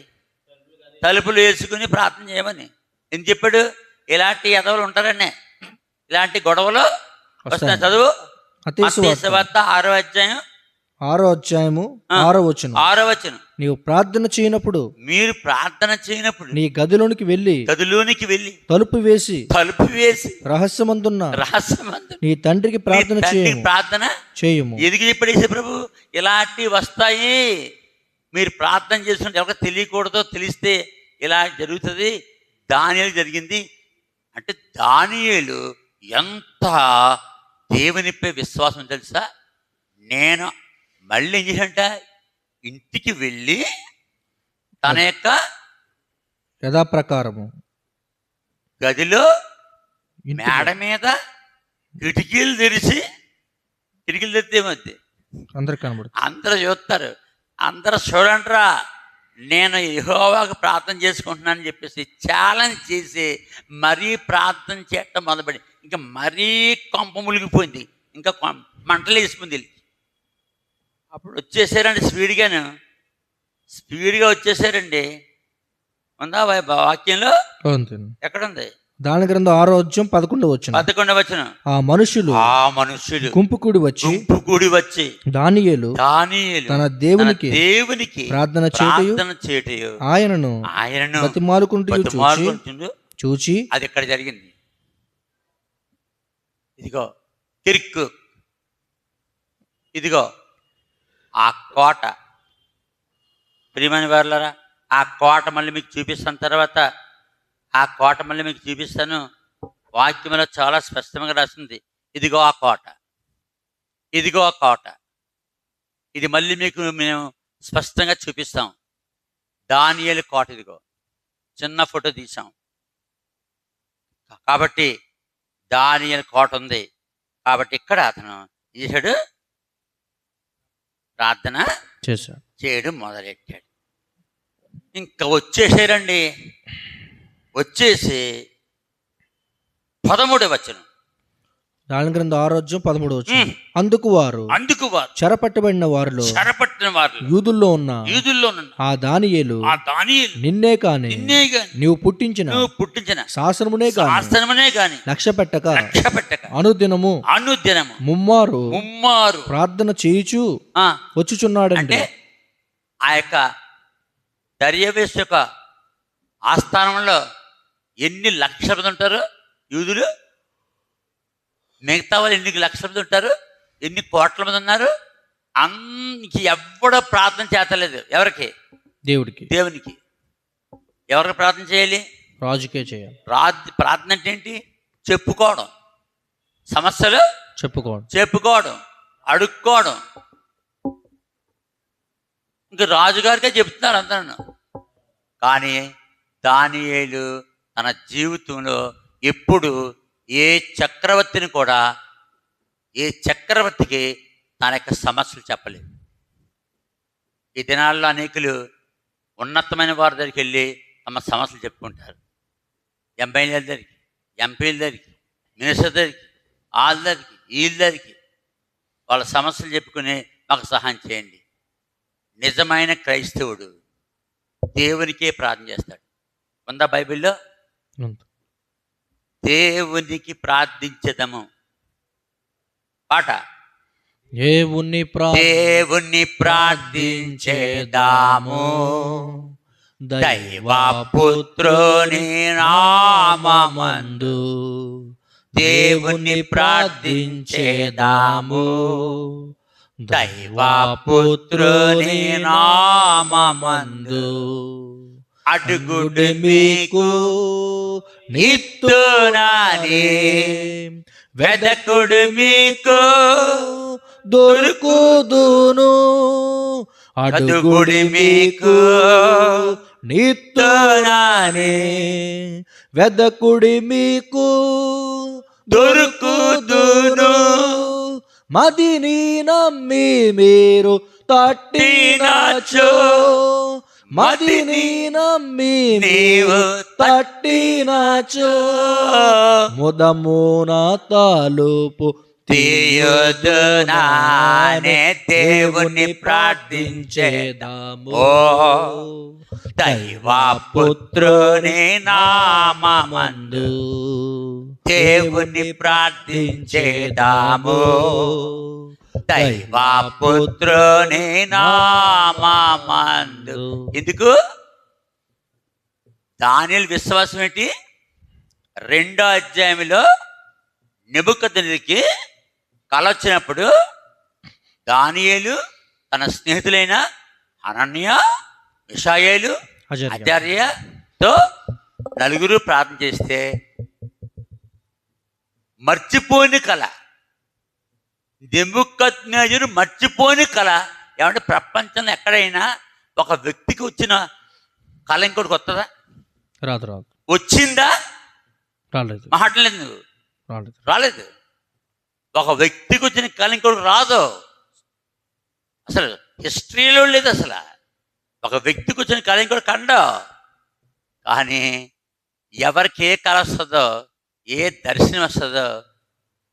తలుపులు వేసుకుని ప్రార్థన చేయమని. ఎందుకు చెప్పాడు? ఇలాంటి ఎదవలు ఉంటారనే, ఇలాంటి గొడవలు వస్తాయి. చదువు మత్తయి సువార్త 6వ అధ్యాయం 6వ అధ్యాయము 6వ వచనం. నీవు ప్రార్థన చేయనప్పుడు, మీరు ప్రార్థన చేయనప్పుడు నీ గదిలోనికి వెళ్ళి తలుపు వేసి రహస్యమందున్న నీ తండ్రికి ప్రార్థన చేయము. ఎందుకు చెప్పాడు ప్రభు? ఇలాంటివి వస్తాయి, మీరు ప్రార్థన చేస్తుంటే ఎవరికి తెలియకూడదో, తెలిస్తే ఇలా జరుగుతుంది. దానియేలు జరిగింది. అంటే దానియేలు ఎంత దేవునిపై విశ్వాసం తెలుసా? నేను మళ్ళీ ఏం చేశాడంట, ఇంటికి వెళ్ళి తన యొక్క యథాప్రకారము గదిలో మేడ మీద కిటికీలు తెరిస్తే ఏమవుద్ది? అందరు కనబడుతుంది. అందరూ చూస్తారు. అందరూ చూడండిరా, నేను యెహోవాకు ప్రార్థన చేసుకుంటున్నానని చెప్పేసి ఛాలెంజ్ చేసి మరీ ప్రార్థన చేయటం మొదలుపడి ఇంకా మరీ కొంప మునిగిపోయింది, ఇంకా మంటలు వేసుకుంది. అప్పుడు వచ్చేసారండి స్పీడ్గా వచ్చేసారండి. ఉందా వాక్యంలో? ఎక్కడుంది? దాని గ్రంథం 6:11 వచనం. ఆ మనుషులు గుంపు కూడి వచ్చి దానియేలు తన దేవునికి ప్రార్థన చేయటయు ఆయనను బతిమాలుకుంటూ చూచి అది ఎక్కడ జరిగింది? ఇదిగో కిర్కు, ఇదిగో ఆ కోట. ప్రియమైన వారులారా, ఆ కోట మళ్ళీ మీకు చూపిస్తాను. తర్వాత ఆ కోట మళ్ళీ మీకు చూపిస్తాను. వాక్యంలో చాలా స్పష్టంగా రాసింది. ఇదిగో ఆ కోట, ఇదిగో ఆ కోట. ఇది మళ్ళీ మీకు మేము స్పష్టంగా చూపిస్తాం. దానియేలు కోట ఇదిగో, చిన్న ఫోటో తీసాం. కాబట్టి దానియేలు కోట ఉంది. కాబట్టి ఇక్కడ అతను చేశాడు, ప్రార్థన చేయడం మొదలెట్టాడు. ఇంకా వచ్చేసారండి. వచ్చేసి 13వ వచనం. దాని గ్రంథం 6:13 అందుకు వారు చెరపట్టబడిన వారిలో యూదుల్లో ఉన్న ఆ దానియేలు నిన్నే కాని నీవు పుట్టించిన శాసనమునే కాని లక్ష్య పెట్టక అనుదినము ముమ్మారు ప్రార్థన చేయుచు వచ్చుచున్నాడంటే ఆ యొక్క దర్యావేషు యొక్క ఆస్థానంలో ఎన్ని లక్షల మంది ఉంటారు యూదులు? మిగతా వాళ్ళు ఎన్ని లక్షల మంది ఉంటారు? ఎన్ని కోట్ల మంది ఉన్నారు? ఎవ్వడో ప్రార్థన చేతలేదు. ఎవరికి? దేవునికి. ఎవరికి ప్రార్థన చేయాలి? రాజుకే చేయాలి. ప్రార్థన అంటే ఏంటి? చెప్పుకోవడం, సమస్యలు చెప్పుకోవడం, అడుక్కోవడం. ఇంక రాజుగారికే చెప్తున్నారు అందరూ. కానీ దానియేలు తన జీవితంలో ఎప్పుడు ఏ చక్రవర్తికి తన యొక్క సమస్యలు చెప్పలేదు. ఈ దినాల్లో అనేకులు ఉన్నతమైన వారి దగ్గరికి వెళ్ళి తమ సమస్యలు చెప్పుకుంటారు. ఎమ్మెల్యేల దగ్గరికి, ఎంపీల దగ్గరికి, మినిస్టర్ దగ్గరికి, వాళ్ళ దగ్గరికి, వీళ్ళ దగ్గరికి వాళ్ళ సమస్యలు చెప్పుకుని మాకు సహాయం చేయండి. నిజమైన క్రైస్తవుడు దేవునికే ప్రార్థన చేస్తాడు. ఉందా బైబిల్లో? దేవునికి ప్రార్థించదము పాట. దేవుని ప్రార్థించేదాము దైవపుత్రుని నామమందు. దేవుని ప్రార్థించేదాము దైవపుత్రుని నామమందు. అడుగుడు మీకు నిత్తునాని, వెదకుడు మీకు దొరుకుదును. అడుగుడు మీకు నిత్తునాని, వెదకుడి మీకు దొరుకుదును. మదిని నమ్మి మీరు తట్టినచో, మదిని నమ్మి నీవు తట్టినచో, ముదమున తలుపు తీయుదునానే. దేవుని ప్రార్థించేదాము దైవపుత్రుని నామమందు. దేవుని ప్రార్థించేదాము దైవపుత్రుని నామమందు. ఎందుకు? దానియేలు విశ్వాసం ఏంటి? 2వ అధ్యాయంలో నెబుకద్నెజరుకి కల వచ్చినప్పుడు దానియేలు తన స్నేహితులైన హనన్య, మిషాయేలు, అజర్యతో 4 ప్రార్థన చేస్తే మర్చిపోని కళ, నెబుకద్నెజరు మర్చిపోని కళ. ఏమంటే ప్రపంచంలో ఎక్కడైనా ఒక వ్యక్తికి వచ్చిన కళ ఇంకోటి కొత్తదా? రాదు. వచ్చిందా? మాట్లాడలేదు నువ్వు, రాలేదు. ఒక వ్యక్తికి వచ్చిన కళ ఇంకోటి రాదు. అసలు హిస్టరీలో లేదు. అసలు ఒక వ్యక్తి కూర్చొని కళ ఇంకోటి కండ. కానీ ఎవరికి ఏ కళ వస్తుందో, ఏ దర్శనం వస్తుందో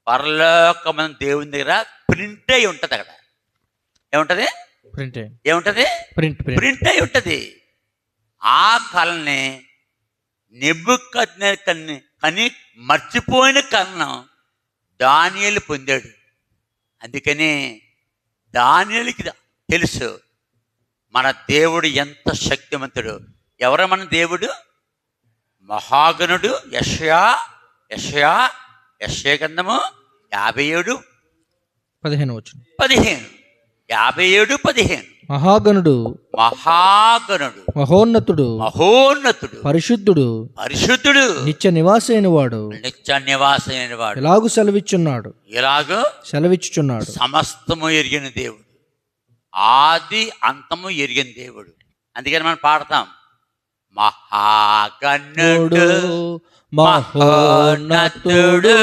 పరలోకమైన దేవుని దగ్గర ప్రింట్ అయి ఉంటుంది. అక్కడ ఏముంటది? ఏముంటది? ప్రింట్ అయి ఉంటుంది. ఆ కళని నెబుకద్నెజరు కని మర్చిపోయిన కళను దానియేలు పొందాడు. అందుకని దానియేలుకి తెలుసు మన దేవుడు ఎంత శక్తివంతుడు. ఎవరు మన దేవుడు? మహాగణుడు. యెషయా గ్రంథము 57:15. మహాగణుడు, మహోన్నతుడు, పరిశుద్ధుడు, నిత్య నివాసైన వాడు ఇలాగు సెలవిచ్చుచున్నాడు. సమస్తము ఎరిగిన దేవుడు, ఆది అంతము ఎరిగిన దేవుడు. అందుకని మనం పాడతాం, మహాగణుడు, మహోన్నతుడు,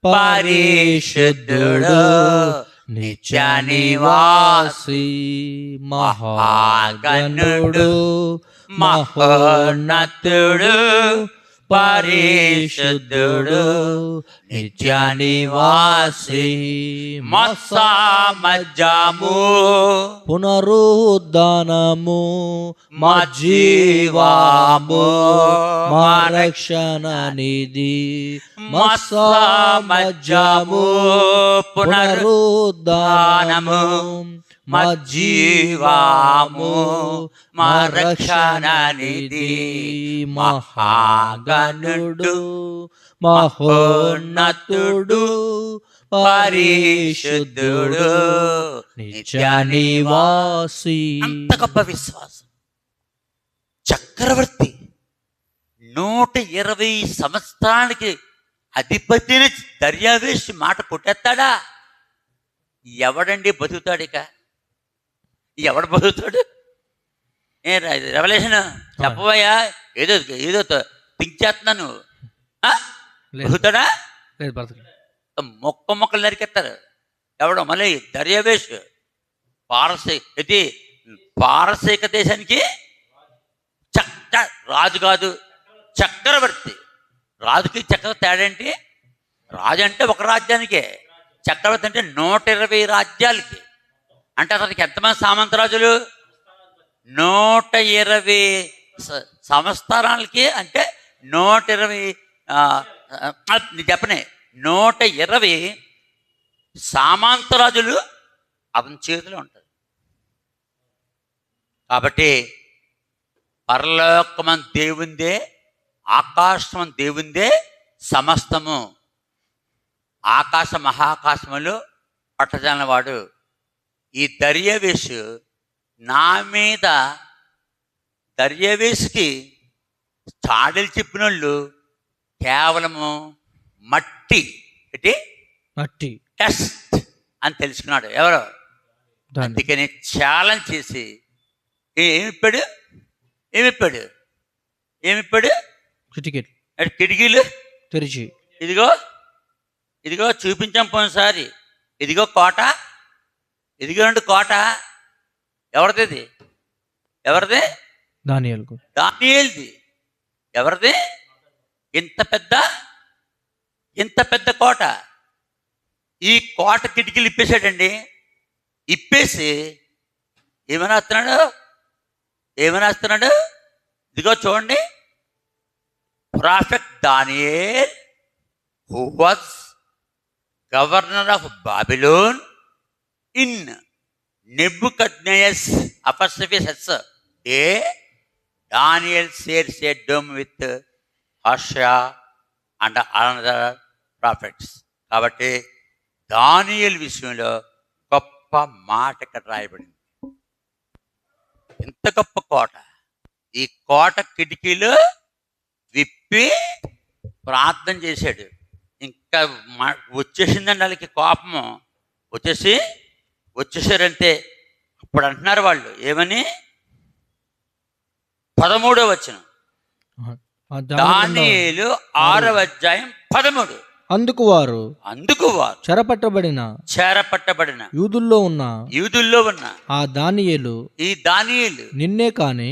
పరిశుద్ధుడు, నిత్య నివాసి. మహాగణుడు, మహోన్నతుడు, పరిశుద్ధుడు, నిత్య నివాసి. మజ్జము, పునరుద్ధానము, మా జీవము, మా రక్షణ నిధి. మజ్జము, పునరుద్ధానము, మా జీవము, మా రక్షణ నిధి. మహాగణుడు, మహోన్నతుడు, పరిశుద్ధుడు, నిత్య నివాసి. అంత గొప్ప విశ్వాసం. చక్రవర్తి 120 సంవత్సరానికి అధిపతిని దర్యావేసి మాట కొట్టేస్తాడా? ఎవడండి బతుకుతాడు? ఇక ఎవడు బతుకుతాడు? రెవల్యూషన్ చెప్పబోయా, ఏదో థింక్ చేస్తున్నాను. బతుకుతాడా? మొక్కలు నరికెత్తారు. ఎవడో మళ్ళీ దర్యావేష్ పారసీక దేశానికి రాజు కాదు, చక్రవర్తి. రాజుకి చక్రవర్తి తేడేంటి? రాజు అంటే ఒక రాజ్యానికే, చక్రవర్తి అంటే 120 రాజ్యాలకి. అంటే అతనికి ఎంతమంది సామంతరాజులు? 120 సంవత్సరాలకి. అంటే 120 చెప్పనే 120 సామంతరాజులు అతని చేతిలో ఉంటారు. కాబట్టి పరలోకమం దేవుందే, ఆకాశం దేవుందే, సమస్తము. ఆకాశ మహాకాశములు పట్టజాలని వాడు ఈ దర్యావేషు నా మీద. దర్యావేషుకి చాడలు చెప్పిన వాళ్ళు కేవలము మట్టి టెస్ట్ అని తెలుసుకున్నాడు. ఎవరు? అందుకని ఛాలెంజ్ చేసి ఏమిప్పాడు? కిటికీలు తెరిచి, ఇదిగో చూపించాం పోయినసారి. ఇదిగో కోట, ఇదిగోండి కోట. ఎవరిది? దానియేలుది. ఎవరిది? ఇంత పెద్ద కోట. ఈ కోట కిటికీలు ఇప్పేశాడండి. ఇప్పేసి ఏమైనా వస్తున్నాడు? ఇదిగో చూడండి, prophet Daniel, who was governor of Babylon in Nebuchadnezzar's first day, Daniel shares a dome with Hoshea and another prophets. కాబట్టి దానియేలు విషయంలో గొప్ప మాట ఇక్కడ రాయబడింది. ఎంత గొప్ప కోట! ఈ కోట కిటికీలు విప్పి ప్రార్థన చేశాడు. ఇంకా వచ్చేసిందండి వాళ్ళకి కోపము. వచ్చేసారంటే ఇప్పుడు అంటున్నారు వాళ్ళు ఏమని? 13వ వచనం, దానియేలు 6వ అధ్యాయం 13. అందుకు వారు చెరపట్టబడిన యూదుల్లో ఉన్న ఆ దానియేలు ఈ దానియేలు నిన్నే కాని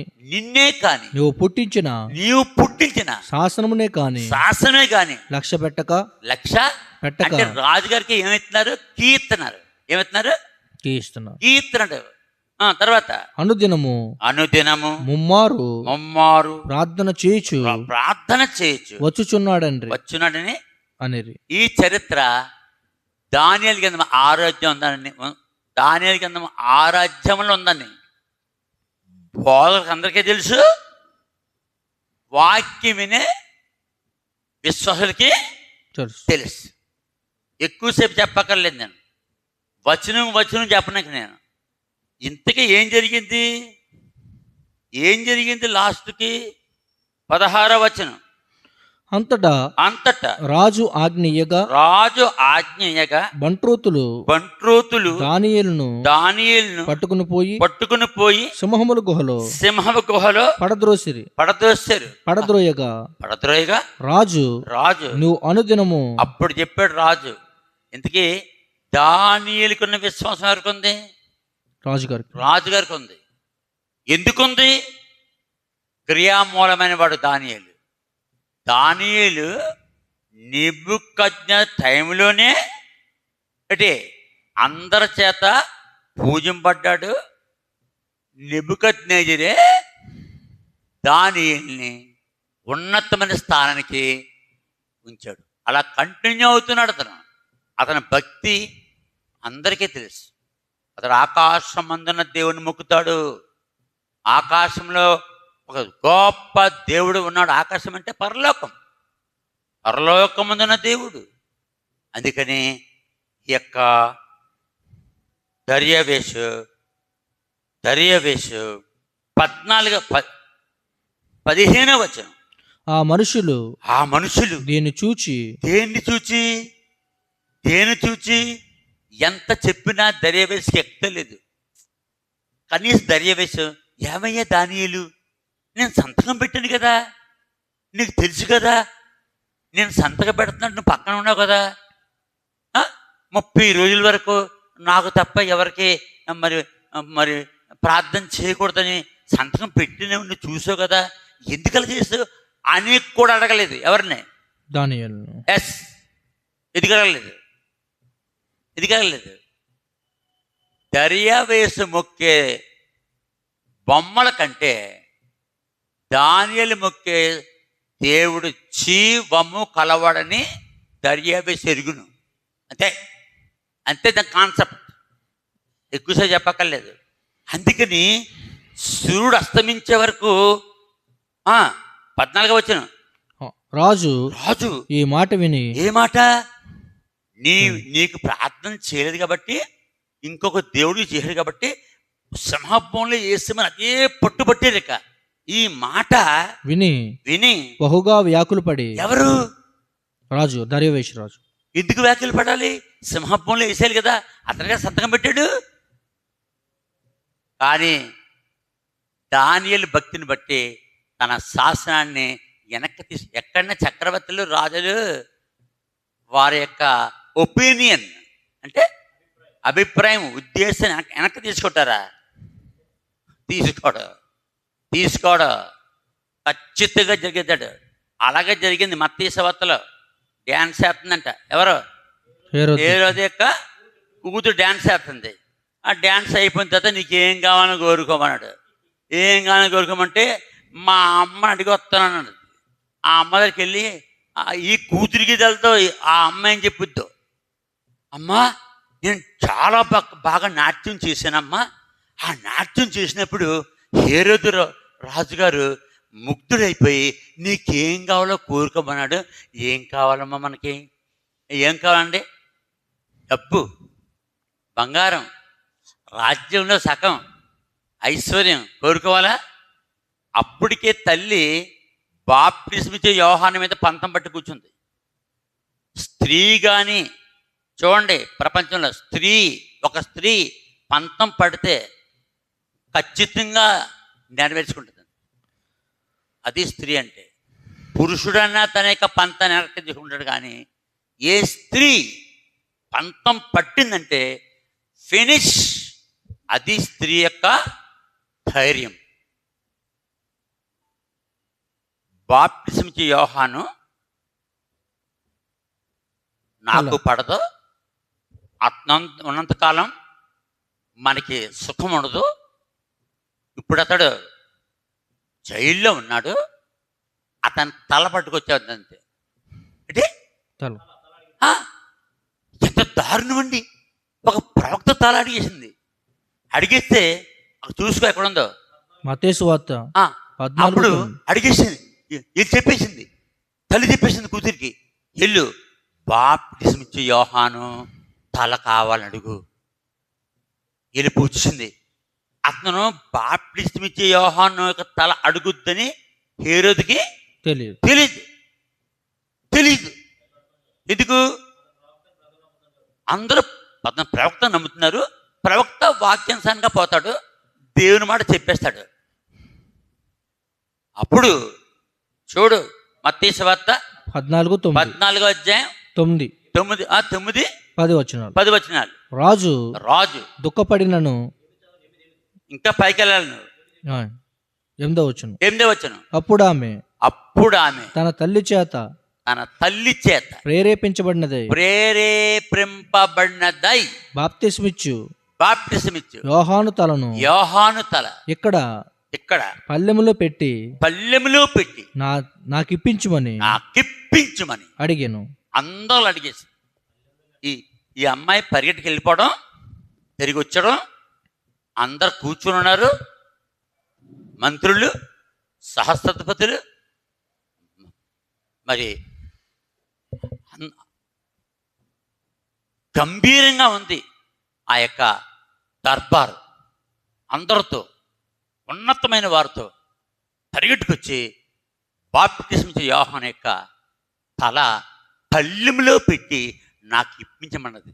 నువ్వు పుట్టించిన శాసనమే కాని లక్ష్య పెట్టక అంటే రాజుగారికి ఏమెత్తున్నారు? ఏమెత్తున్నారు? కీర్తన. తర్వాత అనుదినము ముమ్మారు ప్రార్థన చేయొచ్చు వచ్చుచున్నాడని అనేది. ఈ చరిత్ర దానియేలు గ్రంథం 6వ అధ్యాయం ఉందని, దానియేలు గ్రంథం 6వ అధ్యాయంలో ఉందని బోధకులకు అందరికీ తెలుసు. వాక్యం వినే విశ్వాసులకి తెలుసు. ఎక్కువసేపు చెప్పక్కర్లేదు నేను. వచనం చెప్పడానికి నేను. ఇంతకీ ఏం జరిగింది లాస్ట్కి 16వ వచనం. అంతటా రాజు ఆజ్ఞయగా బంట్రోతులు దానియేలును పట్టుకుని పోయి సింహముల గుహలో పడద్రోయగా రాజు నువ్వు అనుదినము. అప్పుడు చెప్పాడు రాజు. ఇంతకీ దానియేలుకున్న విశ్వాసం ఎవరికి ఉంది? రాజుగారికి ఉంది. ఎందుకుంది? క్రియామూలమైన వాడు దానియేలు నెబుకద్నెజరు టైంలోనే అంటే అందరి చేత పూజింపడ్డాడు. నెబుకద్నెజరే దానియేలుని ఉన్నతమైన స్థానానికి ఉంచాడు. అలా కంటిన్యూ అవుతున్నాడు. అతని భక్తి అందరికీ తెలుసు. అతడు ఆకాశం అందున్న దేవుని మొక్కుతాడు. ఆకాశంలో ఒక గొప్ప దేవుడు ఉన్నాడు. ఆకాశం అంటే పరలోకం అందున్న దేవుడు. అందుకని ఈ యొక్క దర్యావేషు 15వ వచనం. ఆ మనుషులు దేన్ని చూచి ఎంత చెప్పినా దర్యావేషుకి ఎక్కలేదు. కనీసం దర్యావేషు, ఏమయ్యా దానియేలు, నేను సంతకం పెట్టాను కదా, నీకు తెలుసు కదా, నేను సంతకం పెడుతున్నాను, నువ్వు పక్కన ఉన్నావు కదా, 30 రోజుల వరకు నాకు తప్ప ఎవరికి మరి ప్రార్థన చేయకూడదని సంతకం పెట్టిన నువ్వు చూసావు కదా, ఎందుకలా చేస్తావు అని కూడా అడగలేదు. ఎవరిని? దానియేలు. ఎదిగలేదు. దర్యావేషు మొక్కే బొమ్మల కంటే దానియేలు మొక్కే దేవుడు జీవము కలవాడని దర్యావేషు ఎరుగును. అంతే దాని కాన్సెప్ట్. ఎక్కువసేపు చెప్పక్కర్లేదు. అందుకని సూర్యుడు అస్తమించే వరకు 14వ వచనం. రాజు ఈ మాట విని, ఏ మాట? నీకు ప్రార్థన చేయలేదు కాబట్టి, ఇంకొక దేవుడికి చేయలేదు కాబట్టి సింహభంలో వేసేమని అదే పట్టుబట్టేరిక. ఈ మాట విని బహుగా వ్యాకులు పడి. ఎవరు? రాజు, దర్యావేషు రాజు. ఎందుకు వ్యాకులు పడాలి? సింహభంలో వేసేయాలి కదా, అతనిగా సంతకం పెట్టాడు. కానీ దానియేలు భక్తిని బట్టి తన శాసనాన్ని వెనక్కి తీసి, ఎక్కడన్నా చక్రవర్తులు రాజులు వారి యొక్క ఒపీనియన్ అంటే అభిప్రాయం, ఉద్దేశం వెనక్కి తీసుకుంటారా? తీసుకోడు. ఖచ్చితంగా జరిగేదాడు. అలాగే జరిగింది. మత్తయి సువార్తలో డ్యాన్స్ వేస్తుందంట. ఎవరు? హేరోదు యొక్క కూతురు డ్యాన్స్ వేస్తుంది. ఆ డ్యాన్స్ అయిపోయిన తర్వాత నీకేం కావాలని కోరుకోమన్నాడు. ఏం కావాలని కోరుకోమంటే మా అమ్మని అడిగి వస్తానన్నాడు. ఆ అమ్మ దగ్గరికి వెళ్ళి, ఈ కూతురికి వెళ్తావు, ఆ అమ్మ ఏం చెప్పుద్దు, అమ్మా నేను చాలా బాగా నాట్యం చేశానమ్మా. ఆ నాట్యం చేసినప్పుడు హేరోదు రాజుగారు ముగ్ధుడైపోయి నీకేం కావాలో కోరుకోమన్నాడు. ఏం కావాలమ్మా? మనకి ఏం కావాలండి? డబ్బు, బంగారం, రాజ్యంలో సగం, ఐశ్వర్యం కోరుకోవాలా? అప్పటికే తల్లి బాప్తిస్మిచ్చే యోహాను మీద పంతం పట్టి కూర్చుంది. స్త్రీ కానీ చూడండి, ప్రపంచంలో ఒక స్త్రీ పంతం పడితే ఖచ్చితంగా నెరవేర్చుకుంటుంది. అది స్త్రీ అంటే. పురుషుడన్నా తన యొక్క పంతాన్ని నెరవేర్చుకుంటాడు. కానీ ఏ స్త్రీ పంతం పట్టిందంటే ఫినిష్. అది స్త్రీ యొక్క ధైర్యం. బాప్టిజం ఇచ్చే యోహాను నాకు పడదు, ఉన్నంతకాలం మనకి సుఖం ఉండదు. ఇప్పుడు అతడు జైల్లో ఉన్నాడు, అతను తల పట్టుకొచ్చేది అంతే. అంటే ఎంత దారుణం అండి. ఒక ప్రవక్త తల అడిగేసింది. అడిగేస్తే చూసుకో ఎక్కడ ఉందో మత్తయి సువార్త. అప్పుడు అడిగేసింది, ఇది చెప్పేసింది, తల్లి చెప్పేసింది కూతురికి, ఎల్లు బాప్టిజం ఇచ్చే యోహాను తల కావాలని అడుగు. వెళ్ళి పూచింది. అతను బాప్టిజం ఇచ్చే యోహాను యొక్క తల అడుగుద్దని హేరోదుకి తెలీదు. ఎందుకు? అందరూ అతను ప్రవక్త నమ్ముతున్నారు. ప్రవక్త వాక్యానుసారంగా పోతాడు, దేవుని మాట చెప్పేస్తాడు. అప్పుడు చూడు మత్తయి సువార్త 14వ అధ్యాయం 9-10 వచనాలు. రాజు దుఃఖపడినను, ఇంకా పైకి వెళ్ళాలి నువ్వు. 8వ వచనం. అప్పుడు ఆమె తన తల్లి చేత ప్రేరేపింపబడినదై బాప్తిస్మిచ్చు యోహాను తల ఇక్కడ పల్లెములో పెట్టి నాకిప్పించుమని అడిగాను. అందరూ అడిగేసి ఈ అమ్మాయి పరిగెట్టుకు వెళ్ళిపోవడం, తిరిగి వచ్చడం, అందరు కూర్చుని ఉన్నారు. మంత్రులు, సహస్రాధిపతులు, మరి గంభీరంగా ఉంది ఆ యొక్క దర్బారు. అందరితో, ఉన్నతమైన వారితో పరిగెట్టుకొచ్చి బాప్టిజం ఇచ్చే యోహాను యొక్క తల పల్లెములో పెట్టి నాకు ఇప్పించమన్నది.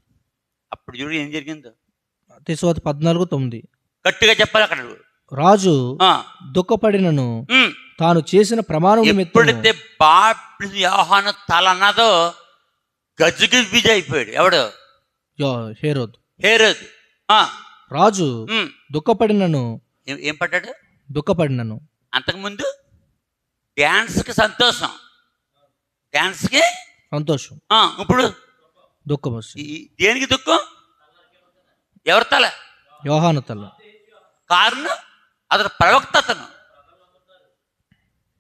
అప్పుడు చూడు ఏం జరిగిందో. 14:9 గట్టిగా చెప్పాలి. అక్కడ రాజు దుఃఖపడినను తాను చేసిన ప్రమాణం ఎప్పుడైతే బాప్టిజం యోహాను తల అన్నదో గజగజ అయిపోయాడు. ఎవడు? హేరోదు. రాజు దుఃఖపడినను. ఏం పడ్డాడు? దుఃఖపడినను. అంతకుముందు డాన్స్కి సంతోషం. ఇప్పుడు దుఃఖం. దేనికి దుఃఖం? ఎవరి తల? యోహాను తల. కారణం అతను ప్రవక్త,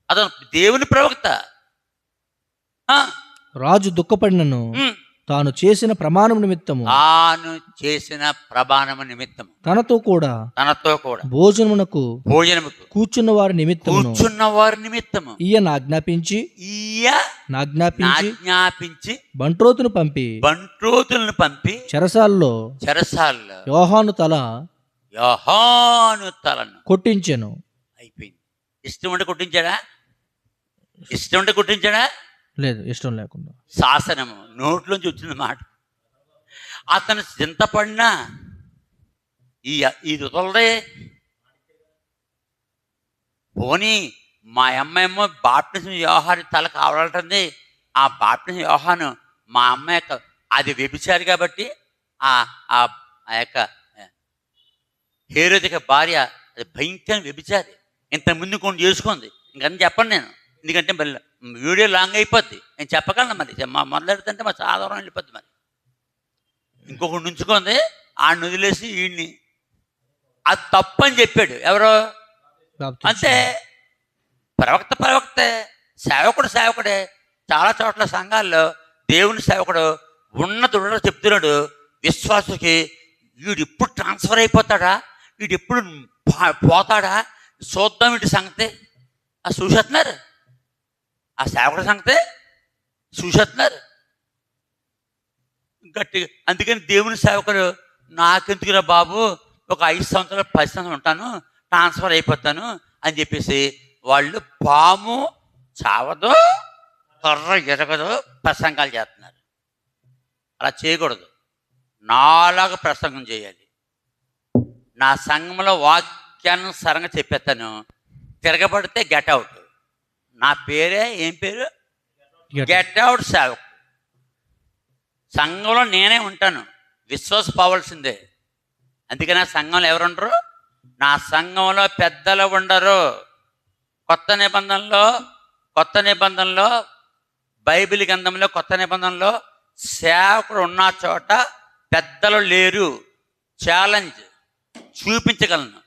అతను దేవుని ప్రవక్త. రాజు దుఃఖపడినను తాను చేసిన ప్రమాణం నిమిత్తము తనతో కూడా భోజనమునకు కూర్చున్న వారి నిమిత్తము ఈయన ఆజ్ఞాపించి బంట్రోతును పంపి చెరసాల్లో యోహాను తలను కొట్టించెను. అయిపోయింది. ఇష్టం ఉంటే కొట్టించాడా? లేదు, ఇష్టం లేకుండా. శాసనము నోట్లోంచి వచ్చింది మాట. అతను చింతపడినా ఈ రుతలదే పోనీ మా అమ్మాయేమో బాప్టిజం యోహాను తల కావాలంటుంది. ఆ బాప్టిజం యోహాను మా అమ్మాయి యొక్క అది వ్యభిచారి కాబట్టి ఆ యొక్క హేరోదిక భార్య అది భయంకర వ్యభిచారి. ఇంతకుముందు కొన్ని చేసుకుంది. ఇంకని చెప్పండి నేను, ఎందుకంటే మళ్ళీ వీడియో లాంగ్ అయిపోద్ది. నేను చెప్పగలను. మరి మొదలెడుతుంటే మా సాధారణ వెళ్ళిపోద్ది. మరి ఇంకొకటి ఉంచుకుంది, ఆడిని వదిలేసి వీడిని. అది తప్పని చెప్పాడు. ఎవరో అంతే. ప్రవక్తే, సేవకుడే. చాలా చోట్ల సంఘాల్లో దేవుని సేవకుడు ఉన్నతుడు చెప్తున్నాడు విశ్వాసుకి, వీడు ఎప్పుడు ట్రాన్స్ఫర్ అయిపోతాడా, వీడు ఎప్పుడు పోతాడా చూద్దాం వీటి సంగతి. చూసేస్తున్నారు. ఆ సేవకుడి సంగతే చూసేస్తున్నారు గట్టిగా. అందుకని దేవుని సేవకుడు, నాకెందుకురా బాబు, ఒక 5 సంవత్సరాలు 10 సంవత్సరాలు ఉంటాను, ట్రాన్స్ఫర్ అయిపోతాను అని చెప్పేసి వాళ్ళు పాము చావదు, కర్ర ఎరగదు ప్రసంగాలు చేస్తున్నారు. అలా చేయకూడదు. నాలాగా ప్రసంగం చేయాలి. నా సంఘంలో వాక్యానుసారంగా చెప్పేస్తాను. తిరగబడితే గెట్ అవుట్. నా పేరే ఏం పేరు? గెట్ అవుట్ సేవకు. సంఘంలో నేనే ఉంటాను, విశ్వాసం పోవాల్సిందే. అందుకని ఆ సంఘంలో ఎవరు ఉండరు? నా సంఘంలో పెద్దలు ఉండరు. కొత్త నిబంధనలో బైబిల్ గ్రంథంలో కొత్త నిబంధనలో సేవకుడు ఉన్న చోట పెద్దలు లేరు. ఛాలెంజ్ చూపించగలను.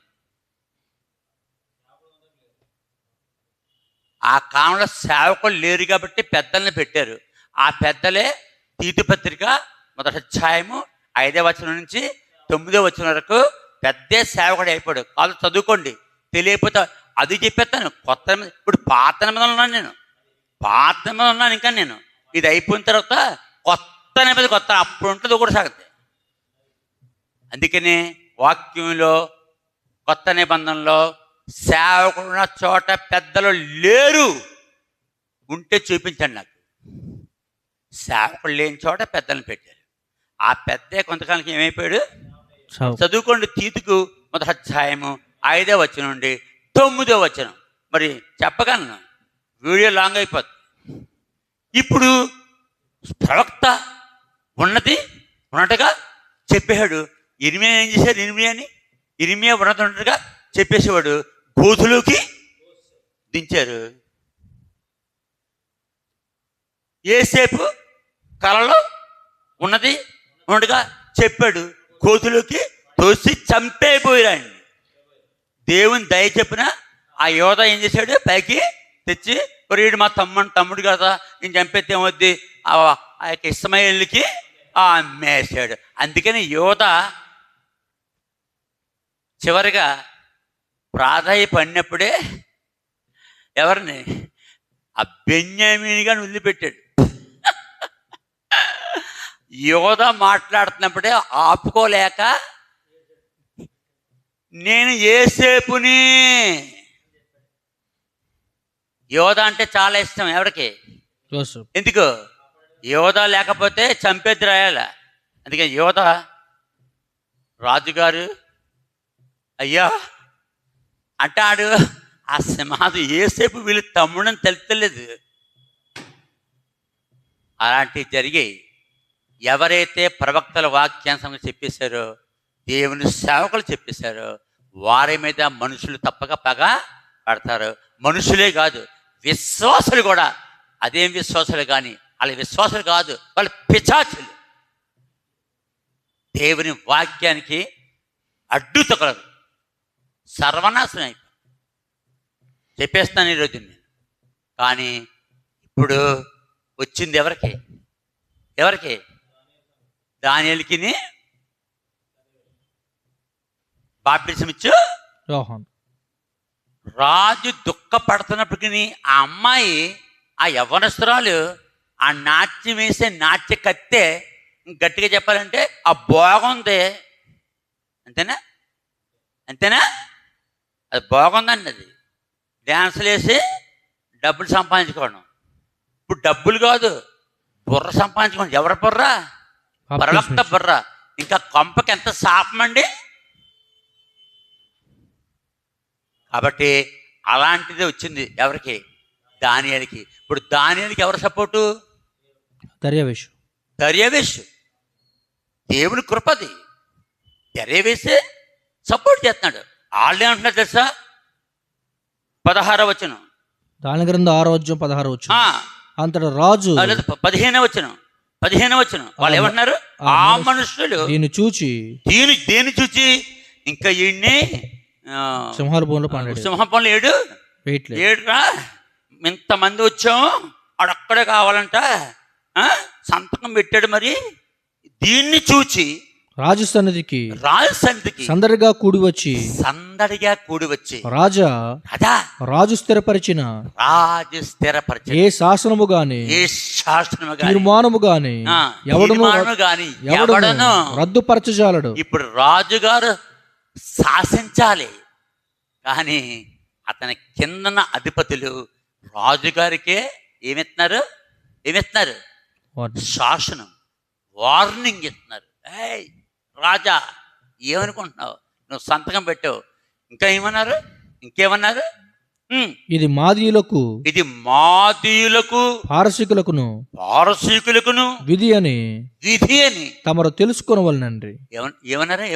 ఆ కాలంలో సేవకులు లేరు కాబట్టి పెద్దల్ని పెట్టారు. ఆ పెద్దలే తీతు పత్రిక 1వ అధ్యాయము 5వ వచనం నుంచి 9వ వచనం వరకు పెద్దే సేవకుడు అయిపోయాడు. కాదు చదువుకోండి, తెలియకపోతే అది చెప్పేస్తాను. ఇప్పుడు పాత నిబంధనలు ఉన్నాను నేను, ఇంకా నేను ఇది అయిపోయిన తర్వాత కొత్త నిబంధన కొత్త అప్పుడు ఉంటుంది కూడా సాగుతుంది. అందుకని వాక్యంలో కొత్త నిబంధనలో సేవకుడు ఉన్న చోట పెద్దలు లేరు. ఉంటే చూపించండి నాకు. సేవకుడు లేని చోట పెద్దలను పెట్టారు. ఆ పెద్దే కొంతకాలానికి ఏమైపోయాడు? చదువుకోండి, తీతుకు 1వ అధ్యాయము 5వ వచనం నుండి 9వ వచనం. మరి చెప్పగలను, వీడియో లాంగ్ అయిపోతుంది. ఇప్పుడు ప్రవక్త ఉన్నట్టుగా చెప్పేవాడు. ఇర్మియా ఏం చేశాడు? ఇర్మియా ఉన్నట్టుగా చెప్పేసేవాడు. గోతులోకి దించారు. యేసేపు కలలో ఉన్నట్టుగా చెప్పాడు. గోతులోకి తోసి చంపేపోయాడు. దేవుని దయ చెప్పిన ఆ యోధ ఏం చేశాడు? పైకి తెచ్చి, వీడు మా తమ్ముడు కదా, నేను చంపేస్తే ఏమవుద్ది, ఆ యొక్క ఇస్మాయిల్కి అమ్మేశాడు. అందుకని యోధ చివరిగా ప్రాధాయపడినప్పుడే ఎవరిని? ఆ బెన్యామీని గాని వదిలిపెట్టాడు. యోధ మాట్లాడుతున్నప్పుడే ఆపుకోలేక, నేను యేసేపుని. యోధ అంటే చాలా ఇష్టం ఎవరికి? ఎందుకు? యోధ లేకపోతే చంపేది రాయాల. అందుకే యోధ రాజుగారు అయ్యా అంటాడు. ఆ సింహాది యేసేపు వీళ్ళు తమ్ముడని తెలుస్తలేదు. అలాంటివి జరిగాయి. ఎవరైతే ప్రవక్తల వాక్యాంశం చెప్పేశారో, దేవుని సేవకులు చెప్పేశారో, వారి మీద మనుషులు తప్పక పగ పడతారు. మనుషులే కాదు, విశ్వాసులు కూడా. అదేం విశ్వాసులు కానీ, వాళ్ళ విశ్వాసులు కాదు, వాళ్ళ పిశాచులు. దేవుని వాక్యానికి అడ్డు తగలరు, సర్వనాశనం అయిపోయి చెప్పేస్తాను ఈరోజు నేను. కానీ ఇప్పుడు వచ్చింది ఎవరికి? దానియేలుకి బాప్తిసం ఇచ్చు యోహాను. రాజు దుఃఖపడుతున్నప్పటికీ ఆ అమ్మాయి, ఆ యవ్వనస్తురాలు ఆ నాట్యం వేసే నాట్య కత్తే, గట్టిగా చెప్పాలంటే ఆ బాగుంది. అంతేనా? అది బాగుందండి. అది డ్యాన్సులు వేసి డబ్బులు సంపాదించుకోవడం. ఇప్పుడు డబ్బులు కాదు, బుర్ర సంపాదించుకోండి. ఎవరి బుర్ర? ప్రవక్త బుర్ర. ఇంకా కొంపకి ఎంత శాపమండి. కాబట్టి అలాంటిదే వచ్చింది ఎవరికి? దానియేలుకి. ఇప్పుడు దానియేలుకి ఎవరు సపోర్టు? దర్యావేషు. దేవుని కృపది. దర్యావేషే సపోర్ట్ చేస్తున్నాడు. వాళ్ళు ఏమంటున్నారు తెలుసా? 16వ వచనం, దాని గ్రంథం 6వ అధ్యాయం 16వ వచనం. అంతట రాజు 15వ వచనం వాళ్ళు ఏమంటున్నారు? ఆ మనుషులు దేని చూచి ఇంకా ఈయన్ని సింహపురంలో ఏడురా, ఇంతమంది వచ్చాము, ఆడొక్కడే కావాలంట, సంతకం పెట్టాడు. మరి దీన్ని చూచి రాజు సన్నిధికి సందడిగా కూడి వచ్చి రాజు స్థిరపరిచిన ఏ శాసనము గాని తీర్మానము గాని ఎవడను రద్దుపరచజాలడు. ఇప్పుడు రాజుగారు శాసించాలి, కానీ అతని కిందన అధిపతులు రాజుగారికే ఏమిస్తున్నారు? శాసనం, వార్నింగ్ ఇస్తున్నారు. ఏయ్ రాజా, ఏమనుకుంటున్నావు? నువ్వు సంతకం పెట్టావు. ఇంకేమన్నారు? ఇది మాదీయులకు, ఇది మాదీయులకు, పారసీకులకును పారసీకులకును విధి అని విధి అని తమరు తెలుసుకొనవలనండి. ఏమన్నారా?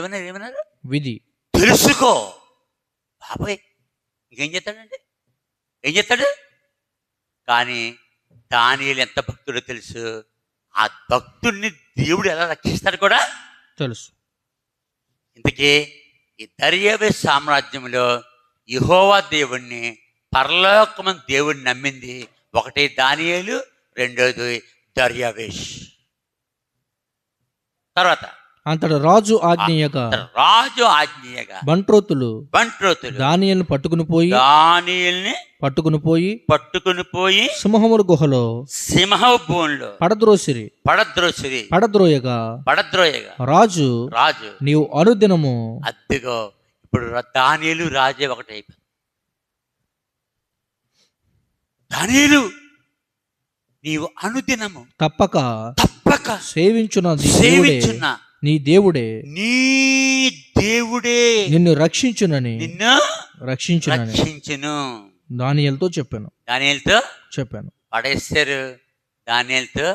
విధి తెలుసుకో బాబాయ్. ఇంకేం చేస్తాడండి? ఏం చేస్తాడు? కానీ దానియేలు ఎంత భక్తుడో తెలుసు. ఆ భక్తుడిని దేవుడు ఎలా రక్షిస్తాడు కూడా తెలుసు. ఇంతకీ ఈ దర్యావేషు సామ్రాజ్యంలో యెహోవా దేవుణ్ణి, పరలోకమని దేవుడిని నమ్మింది ఒకటి దానియేలు, రెండోది దర్యావేషు. తర్వాత అంతటి రాజు ఆజ్ఞయగా బంట్రోతులు దానియేలును పట్టుకుని పోయి సింహముల గుహలో పడద్రోయగా రాజు నీవు అనుదినము. అద్దిగో ఇప్పుడు దానియేలు రాజే ఒకటైపోయింది. దానియేలు నీవు అనుదినము తప్పక సేవించున్న నీ దేవుడే నిన్ను రక్షించును దానియేలుతో చెప్పాను. పడేస్తారు. దానియేలుతో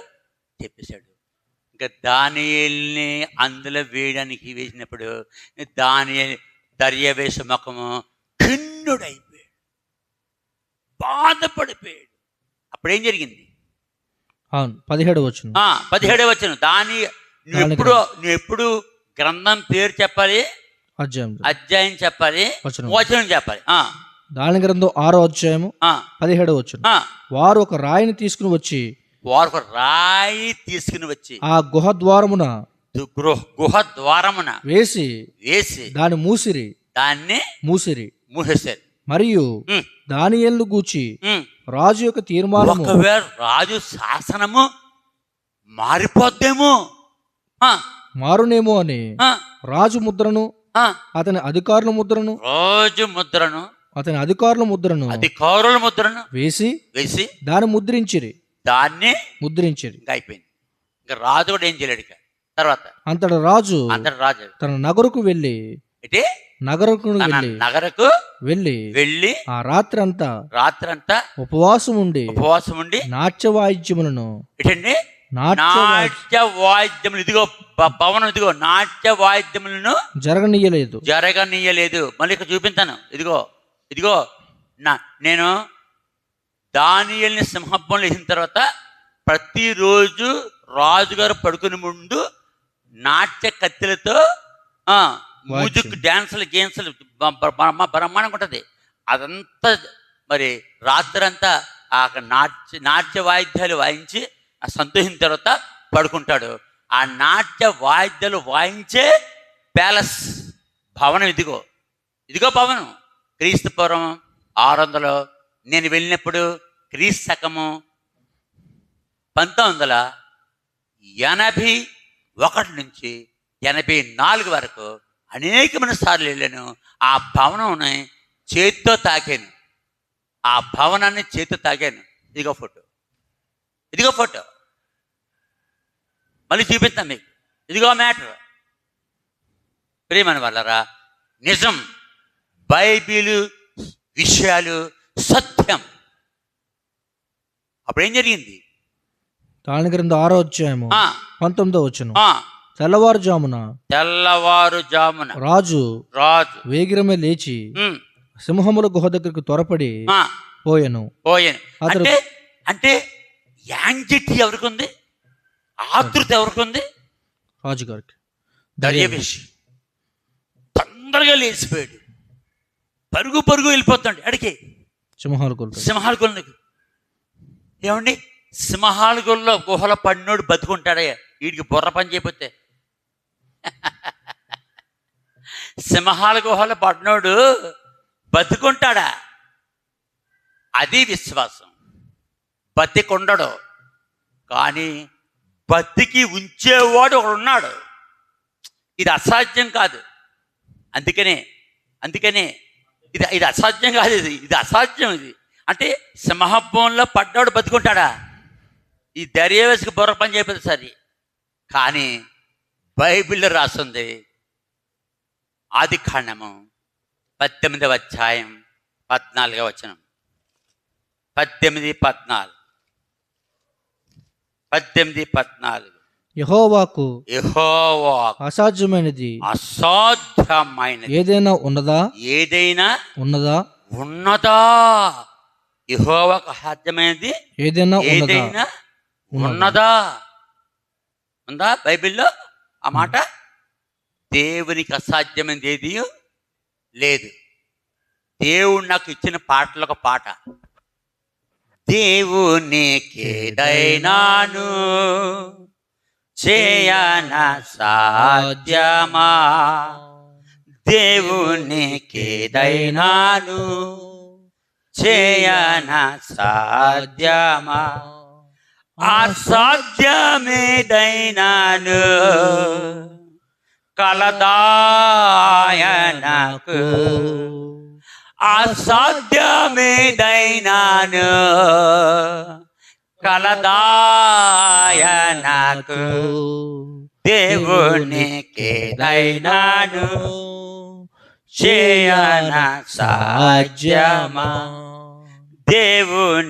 చెప్పేశాడు. ఇంకా దానియేలుని అందులో వేయడానికి వేసినప్పుడు దర్యావేషు ముఖము ఖిన్నుడైపోయాడు, బాధపడిపోయాడు. అప్పుడు ఏం జరిగింది? 17వ వచనం. 17వ వచనం. నువ్వు ఎప్పుడు గ్రంథం పేరు చెప్పాలి, అధ్యాయం చెప్పాలి, వచనం చెప్పాలి. దాని గ్రంథం 6వ అధ్యాయము 17వ వచనం. వారు ఒక రాయిని తీసుకుని వచ్చి ఆ గుహ ద్వారమున వేసి దాన్ని మూసిరి. మరియు దానియేలును గూర్చి రాజు యొక్క తీర్మానము, ఒకవేళ రాజు శాసనము మారిపోద్దేమో, మారునేమో అని రాజు ముద్రను, అతని అధికారుల ముద్రను, అధికారుల ముద్రను వేసి దాన్ని ముద్రించిరి. అయిపోయింది. ఇంకా రాజు కూడా ఏం చేయలేడు. తర్వాత అంతట రాజు తన నగరుకు వెళ్ళి వెళ్ళి ఆ రాత్రంతా ఉపవాసం ఉండి నాట్య వాయిద్యములను ఇదిగో భవనం, ఇదిగో నాట్య వాయిద్యములను జరగనీయలేదు. మళ్ళీ ఇక్కడ చూపించాను. ఇదిగో నేను దానియేలుని సింహంలో వేసిన తర్వాత ప్రతిరోజు రాజుగారు పడుకుని ముందు నాట్య కత్తులతో మ్యూజిక్, డ్యాన్సులు, గేమ్స్లు బ్రహ్మాండంగా ఉంటుంది. అదంతా మరి రాత్రంతా ఆ నాట్య వాయిద్యాలు వాయించి సంతోషించిన తర్వాత పడుకుంటాడు. ఆ నాట్య వాయిద్యాలు వాయించే ప్యాలెస్ భవనం ఇదిగో భవనం. క్రీస్తు పూర్వం 600 నేను వెళ్ళినప్పుడు, క్రీస్తు శకము 1981 నుంచి 84 వరకు అనేకమైన సార్లు వెళ్ళాను. ఆ భవనం చేతితో తాకాను. ఆ భవనాన్ని చేతితో తాకాను. ఇదిగో ఫోటో మళ్ళీ చూపిస్తాను మీకు. ఇదిగో మ్యాటర్. ప్రియమైన వాళ్ళరా, నిజం, బైబిల్ విషయాలు సత్యం. అప్పుడు ఏం జరిగింది? దాని గ్రంథం 6వ అధ్యాయము 19వ వచనం. తెల్లవారుజామున రాజు వేగిరమే లేచి సింహముల గుహ దగ్గరకు త్వరపడి పోయాను. అంటే యాంగ్జైటీ ఎవరికి ఉంది? ఆతృత ఎవరికి ఉంది? రాజుగారికి. దర్యావేషు తొందరగా లేచిపోయాడు. పరుగు వెళ్ళిపోతాడు. అడిగి సింహాల గుళ్ళకి. ఏమండి, సింహాల గుహలో పడినోడు బతుకుంటాడయ్యా? వీడికి బుర్ర పని చేయకపోతే. సింహాల గుహలో పడినోడు బతుకుంటాడా? అది విశ్వాసం. బతికుండడు, కానీ బతికి ఉంచేవాడు ఒకడు ఉన్నాడు. ఇది అసాధ్యం కాదు. అందుకనే ఇది అసాధ్యం కాదు. ఇది అసాధ్యం. ఇది అంటే సింహభూంలో పడ్డాడు బతుకుంటాడా? ఈ దర్యావేషుకి బుర్ర పని చేయకపోతే సరే. కానీ బైబిల్లో రాస్తుంది, ఆదికాండము 18వ అధ్యాయం 14వ వచనం. 18-14. 18-14. యెహోవాకు యెహోవాకు అసాధ్యమైనది అసాధ్యమైనది ఏదైనా ఉన్నదా ఏదైనా ఉన్నదా ఉన్నదా? యెహోవాకు అసాధ్యమైనది ఏదైనా ఏదైనా ఉన్నదా? ఉందా బైబిల్లో ఆ మాట? దేవునికి అసాధ్యమైనది ఏది లేదు. దేవుడు నాకు ఇచ్చిన పాటలు ఒక పాట. దేవునికేదైనాను చేయన సాధ్యమా, దేవునికేదైనాను చేయన సాధ్యమా, అసాధ్యమేదైనాను కలదాయనకు, అసాధ్యమేదైనాను కలదాయనకు, దేవునికేదైనాను చేయన సాధ్యమా, దేవునికేదైనాను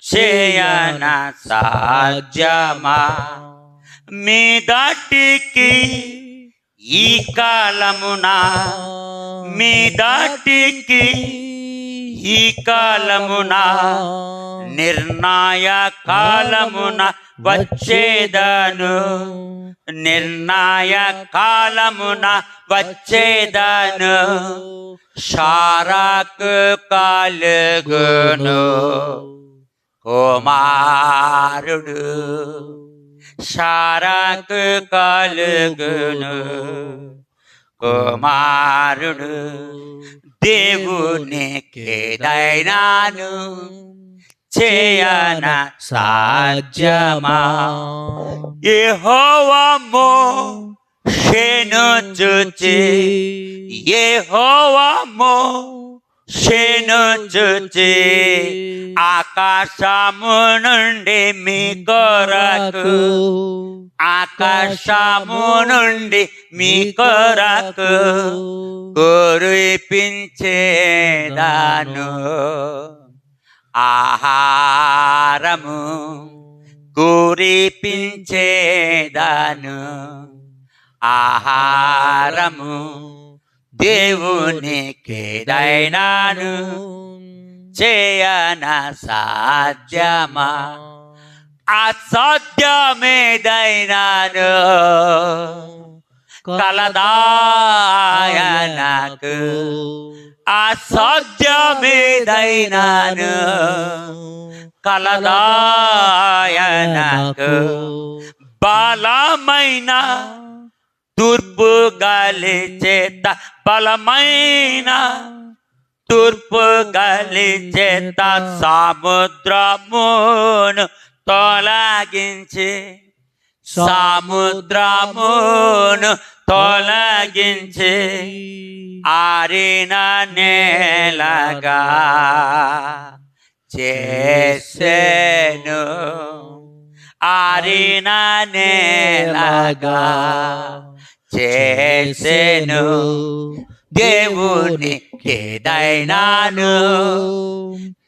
చేయన సాధ్యమా. మీ దాటికి ఈ కాలమున, మీ దాటికి ఈ కాలమున, నిర్ణయ కాలమున వచ్చేదను, నిర్ణయ కాలమున వచ్చేదను, షారాకు కలుగును కుమారుడు, షారాకు కలుగును కుమారుడు, దేవునికేదైనాను చేయన సాధ్యమా. యెహోవా మోషేను చూచి, యెహోవా మోషేను చూచి, ఆకాశము నుండి మీ కొరకు, ఆకాశము నుండి మీ కొరకు కురిపించేదాను ఆహారము, కురిపించేదాను ఆహారము, దేవునికేదైనాను చేయన సాధ్యమా, అసాధ్యమేదైనాను కలదాయనకు, అసాధ్యమేదైనాను కలదాయనకు. బలమైన తూర్పు గాలి చేత, బలమైన తూర్పు గాలి చేత సముద్రమును తొలగించి, సముద్రమును తొలగించి, ఆరిన నేలగా చేసెను, ఆరిన నేలగా చేసెను, దేవునికేదైనాను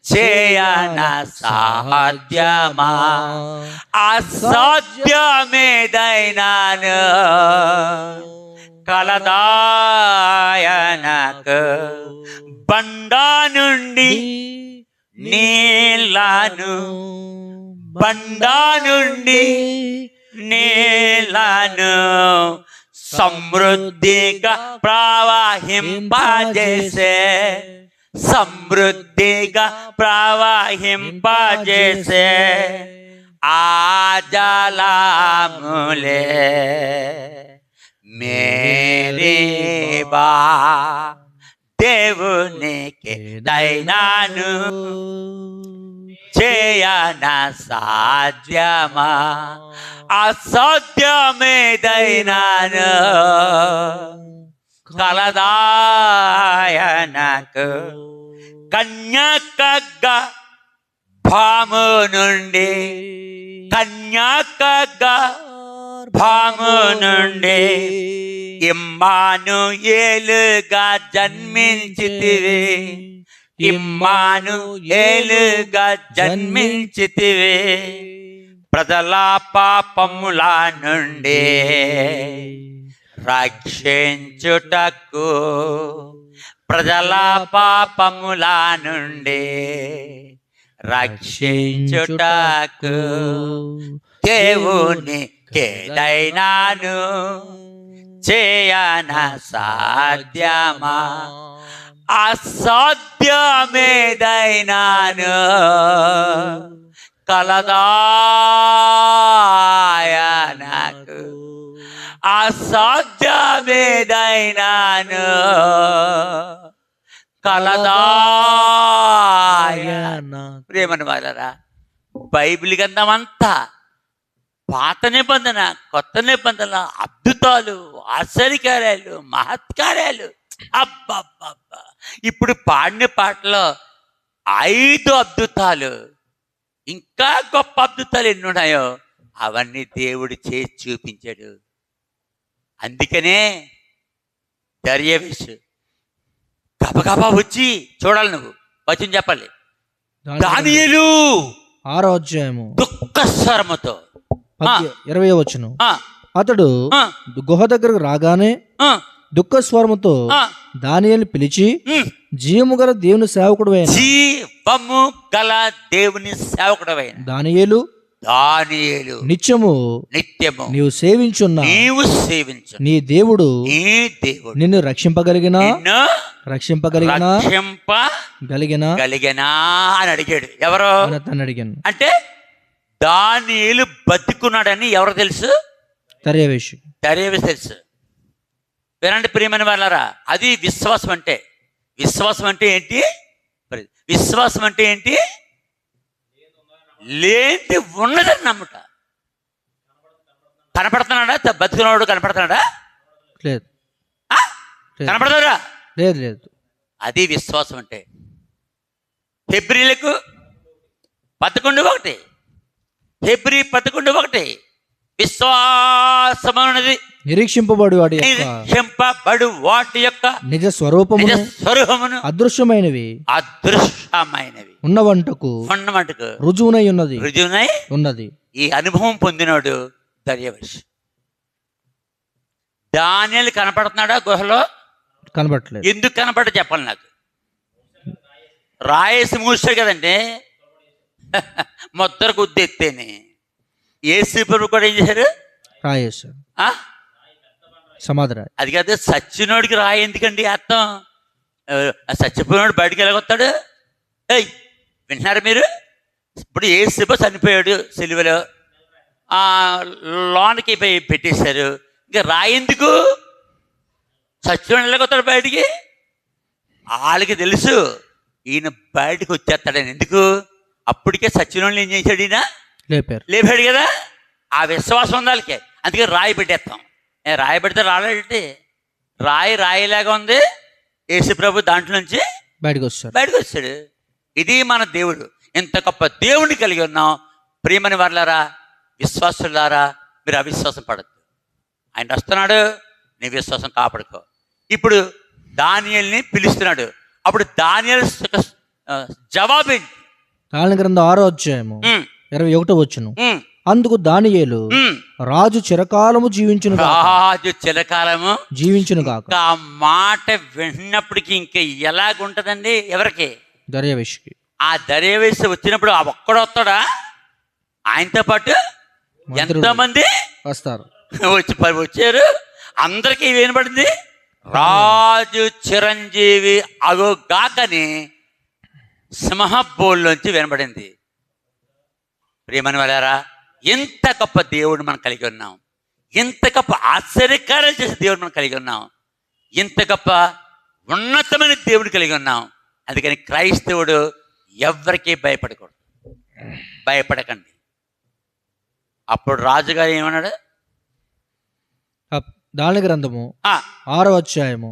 చేయన సాధ్యమా, అసాధ్యమేదైనాను కలదాయనకు. బండ నుండి నీళ్లను, బండ నుండి నీళ్లను సమృద్ధిగా ప్రవహింపజేసే, సమృద్ధిగా ప్రవహింపజేసే ఆ జలములే మేరీబా, దేవునికేదైనాను చేయన సాధ్యమా, అసాధ్యమేదైనాను కలదాయనకు. కన్యకగా భాము నుండి, కన్యకగా భాము నుండి ఇమ్మానుయేలుగా జన్మించితివి, ఇమ్మానుయేలుగా జన్మించితివే, ప్రజల పాపముల నుండి రక్షించుటకు, ప్రజల పాపముల నుండి రక్షించుటకు, దేవుని కేదైనాను చేయన సాధ్యమా, అసాధ్యమేదైనాను కలదాయనకు, అసాధ్యమేదైనాను కలదాయన. ప్రేమను వాళ్ళరా, బైబిల్ గ్రంథమంతా పాత నిబంధన కొత్త నిబంధన అద్భుతాలు, ఆశ్చర్యకార్యాలు, మహత్కార్యాలు. అబ్బబ్బబ్బా, ఇప్పుడు పాడిన పాటలో 5 అద్భుతాలు, ఇంకా గొప్ప అద్భుతాలు ఎన్ని ఉన్నాయో అవన్నీ దేవుడు చేసి చూపించాడు. అందుకనే దర్యావేషు గబగబా వచ్చి చూడాలి, నువ్వు వచ్చి చెప్పాలి. దానియేలు 6వ అధ్యాయము దుఃఖ స్వరముతో 20వ వచనం, అతడు గుహ దగ్గరకు రాగానే దుఃఖ స్వరముతో దానియేలు పిలిచి, జీవము గల దేవుని సేవకుడైన, జీవము గల దేవుని సేవకుడైన దానియేలు నిత్యము నీవు సేవించున్న నీ దేవుడు నిన్ను రక్షింపగలిగినా అని అడిగాడు. ఎవరు తను అడిగాను అంటే దానియేలు బతికున్నాడని ఎవరు తెలుసు? దర్యావేషు తెలుసు. వినండి ప్రియమైన వాళ్ళారా, అది విశ్వాసం అంటే. విశ్వాసం అంటే ఏంటి? విశ్వాసం అంటే ఏంటి? లేని ఉన్నదని నమ్ముట. కనపడుతున్నాడా? బతుకున్నాడు కనపడుతున్నాడా? లేదు. కనపడతాడా? లేదు లేదు. అది విశ్వాసం అంటే. హెబ్రీలకు 11:1, హెబ్రీ 11:1, విశ్వాసం అన్నది నిరీక్షింపబడు వాటి యొక్క నిజ స్వరూపమును అదృశ్యమైనవి ఉన్నవంటకు రుజువునై ఉన్నది. ఈ అనుభవం పొందినాడు దర్యావేషు. దానియేలు కనపడుతున్నాడా గుహలో? కనపడట్లేదు. ఎందుకు కనపడ చెప్పాలి నాకు. రాయేసి మూసాడు కదండి, మొత్తరు గుద్దు ఎత్తేని. యేసు ప్రభు కూడా ఏం చేశారు? రాయేశారు. సమాధి. అది కాదు, సచ్చినోడికి రాయి ఎందుకండి అర్థం? చచ్చిపోయినోడు బయటికి వెళ్ళగొస్తాడు. వింటున్నారు మీరు? ఇప్పుడు యేసు చనిపోయాడు సిలువలో, లోనికి పెట్టేశారు. ఇంకా రాయి ఎందుకు? చచ్చినోడు వెళ్ళగొస్తాడు బయటికి. వాళ్ళకి తెలుసు ఈయన బయటకు వచ్చేస్తాడని. ఎందుకు? అప్పటికే సచ్చినోళ్ళు ఏం చేశాడు? ఈయన లేపాడు కదా. ఆ విశ్వాసం ఉంది వాళ్ళకి. అందుకే రాయి పెట్టేస్తాం. రాయి పెడితే రాలేంటి? రాయిలాగా ఉంది. యేసు ప్రభు దాంట్లో నుంచి బయటకు వచ్చాడు. ఇది మన దేవుడు. ఇంత గొప్ప దేవుడిని కలిగి ఉన్నాం. ప్రియమని వాళ్ళారా, విశ్వాసులారా, మీరు అవిశ్వాసం పడద్దు. ఆయన వస్తున్నాడు, నీ విశ్వాసం కాపాడుకో. ఇప్పుడు దానియేలుని పిలుస్తున్నాడు. అప్పుడు దానియేలు జవాబేంటి? దానియేలు గ్రంథం 6వ అధ్యాయము 21వ వచనం, అందుకు దానియేలు రాజు చిరకాలము జీవించును గాక. ఆ మాట విన్నప్పటికీ ఇంకా ఎలాగుంటదండి? ఎవరికి? దర్యావేషుకి. ఆ దర్యావేషు వచ్చినప్పుడు ఆ ఒక్కడు వస్తాడా? ఆయనతో పాటు ఎంతమంది వస్తారు? వచ్చారు. అందరికీ వినబడింది, రాజు చిరంజీవి అగోగాకని సింహబోల్లోంచి వినబడింది. ప్రియమని వాళ్ళారా, ఎంత గొప్ప దేవుడు మనం కలిగి ఉన్నాం. ఎంత గొప్ప ఆశ్చర్యకార్యాలు చేసే దేవుడు మనం కలిగి ఉన్నాం. ఎంత గొప్ప ఉన్నతమైన దేవుడు కలిగి ఉన్నాం. అందుకని క్రైస్తవుడు ఎవరికీ భయపడకూడదు. భయపడకండి. అప్పుడు రాజుగారు ఏమన్నాడు? దానియేలు గ్రంథము 6వ అధ్యాయము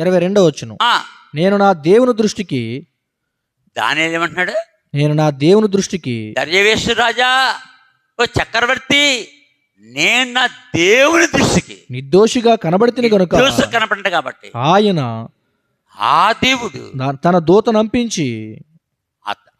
22వ వచనం, నేను నా దేవుని దృష్టికి దర్యావేషు రాజా, ఓ చక్రవర్తి, నేను నా దేవుని దృష్టికి నిర్దోషిగా కనబడితే కనుక కనపడండి కాబట్టి ఆ దేవుడు తన దూతను పంపించి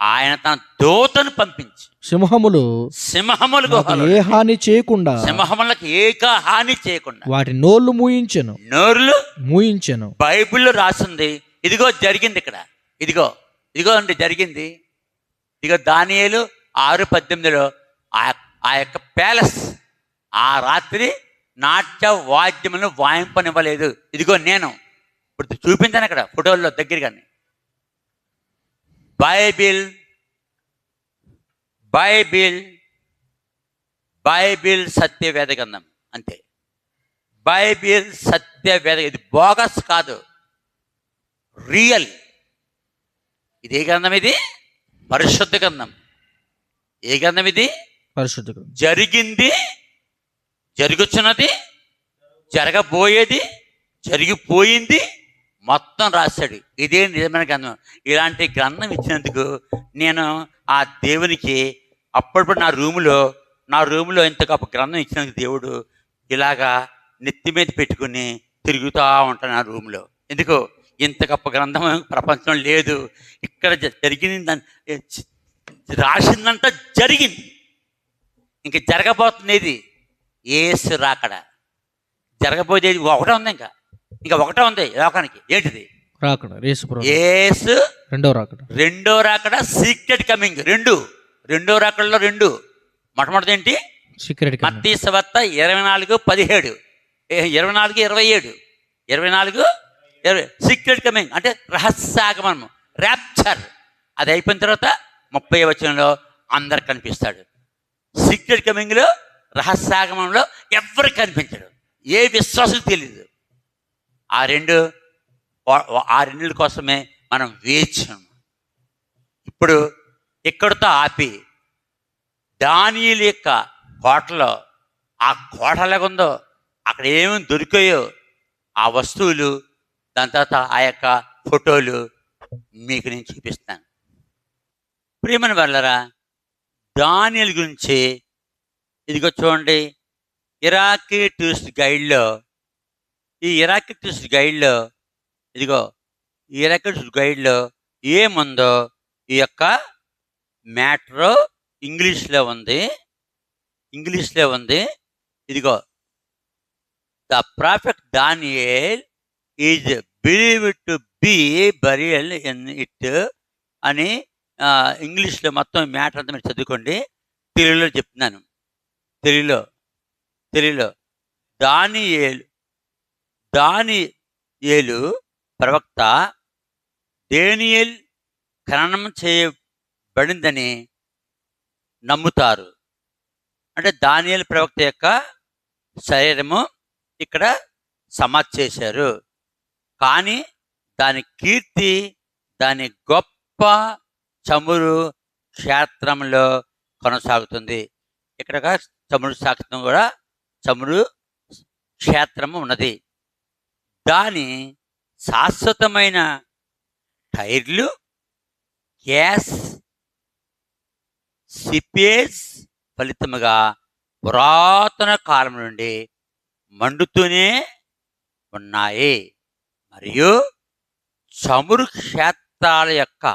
ఆయన తన దూతను పంపించి సింహములు సింహములు నాకు ఏ హాని చేయకుండా సింహములకు ఏక హాని చేయకుండా వాటి నోళ్లు మూయించెను నోరులు మూయించెను. బైబిల్లో రాసింది. ఇదిగో జరిగింది ఇక్కడ. ఇదిగో అండి జరిగింది. ఇదిగో దానియేలు 6:18 ఆ యొక్క ప్యాలెస్ ఆ రాత్రి నాట్య వాద్యములను వాయింపనివ్వలేదు. ఇదిగో నేను ఇప్పుడు చూపించాను అక్కడ ఫోటోల్లో దగ్గరగానే. బైబిల్ సత్యవేద గ్రంథం అంతే. బైబిల్ సత్యవేద, ఇది బోగస్ కాదు, రియల్. ఇదే గ్రంథం, ఇది పరిశుద్ధ గ్రంథం. ఏ గ్రంథం ఇది? పరిశుద్ధ గ్రంథం. జరిగింది, జరుగుతున్నది, జరగబోయేది, జరిగిపోయింది మొత్తం రాశాడు. ఇదే నిజమైన గ్రంథం. ఇలాంటి గ్రంథం ఇచ్చినందుకు నేను ఆ దేవునికి అప్పుడప్పుడు నా రూములో ఇంత గొప్ప గ్రంథం ఇచ్చినందుకు దేవుడు ఇలాగా నెత్తి మీద పెట్టుకుని తిరుగుతూ ఉంటాను నా రూమ్లో. ఎందుకు? ఇంత గొప్ప గ్రంథం ప్రపంచంలో లేదు. ఇక్కడ జరిగింది, రాసిందంతా జరిగింది. ఇంక జరగబోతున్నది యేసు రాకడ. జరగబోయేది ఒకటే ఉంది, ఇంకా ఒకటే ఉంది లోకానికి. ఏంటిది? రాకడ. యేసు రెండో రాకడ, సీక్రెట్ కమింగ్. రెండో రాకడలో రెండు. మొట్టమొదటి ఏంటి? సీక్రెట్. మత్తయి సువార్త 24:17, 24:27, 24:20 సీక్రెట్ కమింగ్ అంటే రహస్యాగమనం, ర్యాప్చర్. అది అయిపోయిన తర్వాత 30వ వచనంలో అందరు కనిపిస్తాడు. సీక్రెట్ కమింగ్లో, రహస్యాగమంలో ఎవరు కనిపించడు, ఏ విశ్వాసం తెలియదు. ఆ రెండుల కోసమే మనం వేచాం. ఇప్పుడు ఇక్కడితో ఆపి దానియేలు యొక్క కోటలో, ఆ కోట ఎలాగుందో, అక్కడ ఏమేమి దొరికాయో ఆ వస్తువులు, దాని తర్వాత ఆ యొక్క ఫోటోలు మీకు నేను చూపిస్తాను. ప్రియమైన వాళ్ళరా, దానియేలు గురించి ఇదిగో చూడండి. ఇరాకీ టూరిస్ట్ గైడ్లో ఏముందో ఈ యొక్క మ్యాటరు ఇంగ్లీష్లో ఉంది. ఇదిగో, the prophet Daniel is believed to be buried in it అని ఇంగ్లీష్లో మొత్తం మ్యాటర్ అంతా మీరు చదువుకోండి. తెలుగులో చెప్తున్నాను. తెలుగులో దానియేలు ప్రవక్త దానియేల్ ఖననం చేయబడిందని నమ్ముతారు. అంటే దానియేలు ప్రవక్త యొక్క శరీరము ఇక్కడ సమాధి చేశారు. కానీ దాని కీర్తి, దాని గొప్ప చమురు క్షేత్రంలో కొనసాగుతుంది. ఇక్కడ చమురు క్షేత్రము ఉన్నది. దాని శాశ్వతమైన టైర్లు, గ్యాస్, సిపేజ్ ఫలితముగా పురాతన కాలం నుండి మండుతూనే ఉన్నాయి. మరియు చమురు క్షేత్రాల యొక్క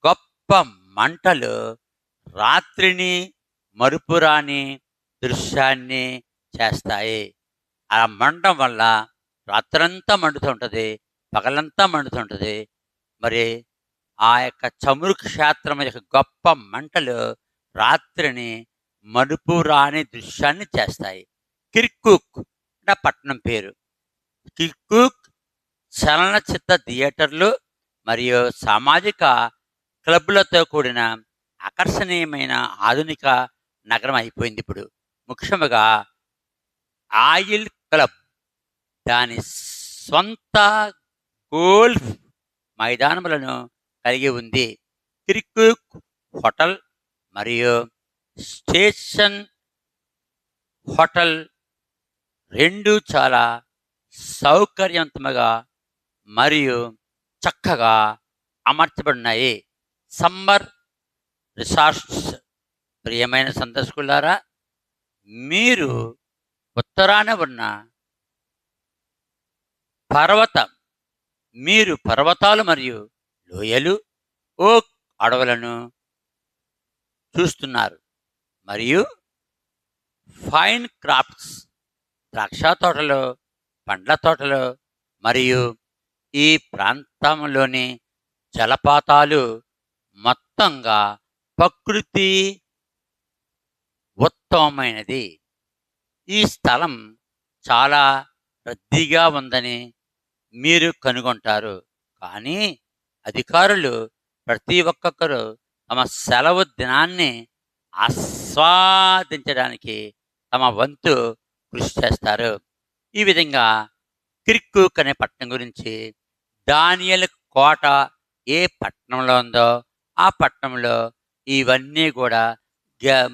గొప్ప మంటలు రాత్రిని మరుపురాని దృశ్యాన్ని చేస్తాయి. ఆ మండడం వల్ల రాత్రంతా మండుతూ ఉంటుంది, పగలంతా మండుతుంటుంది. మరి ఆ యొక్క చమురు క్షేత్రం యొక్క గొప్ప మంటలు రాత్రిని మరుపు రాని దృశ్యాన్ని చేస్తాయి. కిర్కుక్ అంటే పట్టణం పేరు. కిర్కుక్ చలనచిత్ర థియేటర్లు మరియు సామాజిక క్లబ్లతో కూడిన ఆకర్షణీయమైన ఆధునిక నగరం అయిపోయింది. ఇప్పుడు ముఖ్యంగా ఆయిల్ క్లబ్ దాని స్వంత గోల్ఫ్ మైదానములను కలిగి ఉంది. కిర్కుక్ హోటల్ మరియు స్టేషన్ హోటల్ రెండు చాలా సౌకర్యవంతంగా మరియు చక్కగా అమర్చబడినాయి. Summer resorts. ప్రియమైన సందర్శకులారా, మీరు ఉత్తరాన ఉన్న పర్వత మీరు పర్వతాలు మరియు లోయలు, ఓక్ అడవులను చూస్తున్నారు. మరియు ఫైన్ క్రాఫ్ట్స్, ద్రాక్ష తోటలు, పండ్ల తోటలు మరియు ఈ ప్రాంతంలోని జలపాతాలు మొత్తంగా ప్రకృతి ఉత్తమమైనది. ఈ స్థలం చాలా రద్దీగా ఉందని మీరు కనుగొంటారు. కానీ అధికారులు ప్రతి ఒక్కొక్కరు తమ సెలవు దినాన్ని ఆస్వాదించడానికి తమ వంతు కృషి చేస్తారు. ఈ విధంగా కిర్కుక్ అనే పట్టణం గురించి, దానియేలు కోట ఏ పట్టణంలో ఉందో ఆ పట్టణంలో ఇవన్నీ కూడా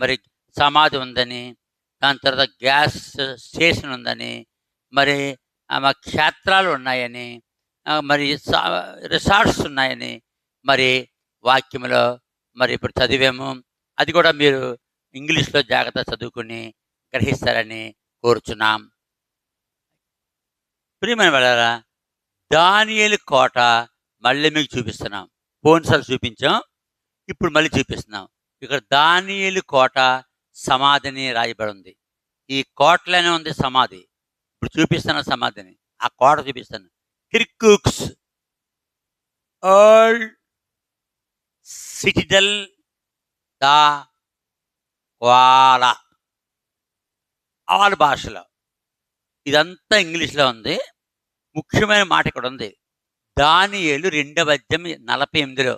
మరి సమాధి ఉందని, దాని తర్వాత గ్యాస్ స్టేషన్ ఉందని, మరి క్షేత్రాలు ఉన్నాయని, మరి రిసార్ట్స్ ఉన్నాయని మరి వాక్యంలో మరి ఇప్పుడు చదివాము. అది కూడా మీరు ఇంగ్లీష్లో జాగ్రత్త చదువుకుని గ్రహిస్తారని కోరుచున్నాం. ప్రియమైన వాళ్ళారా, దానియేలు కోట మళ్ళీ మీకు చూపిస్తున్నాం. పోయినసారి చూపించాం, ఇప్పుడు మళ్ళీ చూపిస్తున్నాం. ఇక్కడ దానియేలు కోట సమాధిని రాయబడి ఉంది. ఈ కోటలోనే ఉంది సమాధి. ఇప్పుడు చూపిస్తున్న సమాధిని, ఆ కోట చూపిస్తాను. కిర్కుక్స్ ఓల్డ్ సిటిడల్ దా వాలా, ఆల్ భాషలో ఇదంతా ఇంగ్లీష్లో ఉంది. ముఖ్యమైన మాట ఇక్కడ ఉంది. దానియేలు 2:48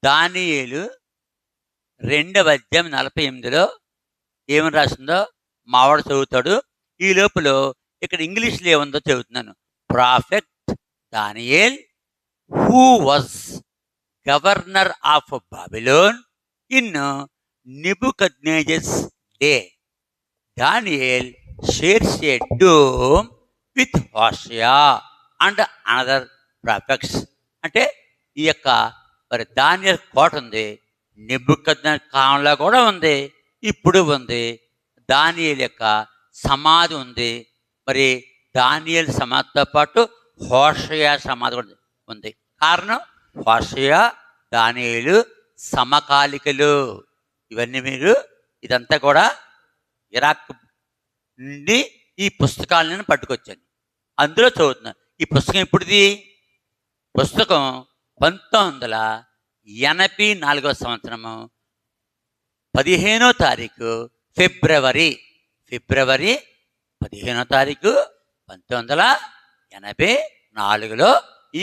దానియేలు 2:48 ఏమని రాసిందో మావాడు చదువుతాడు. ఈ లోపల ఇక్కడ ఇంగ్లీష్లో ఏముందో చదువుతున్నాను. Prophet Daniel who was governor of Babylon in Nebuchadnezzar's day, Daniel shares a dome with Hosea and another prophets. అంటే ఈ యొక్క మరి దానియేలు కోట ఉంది, నెబుకద్నెజర్ కాలంలో కూడా ఉంది, ఇప్పుడు ఉంది. దానియేలు యొక్క సమాధి ఉంది. మరి దానియేలు సమాధితో పాటు హోషేయ సమాధి కూడా ఉంది. కారణం హోషేయ దానియేలు సమకాలికలు. ఇవన్నీ మీరు ఇదంతా కూడా ఇరాక్ నుండి ఈ పుస్తకాలను పట్టుకొచ్చాను, అందులో చదువుతున్నాను. ఈ పుస్తకం ఎప్పుడుది? పుస్తకం 1984 సంవత్సరము 15వ తారీఖు ఫిబ్రవరి 15వ తారీఖు 1984లో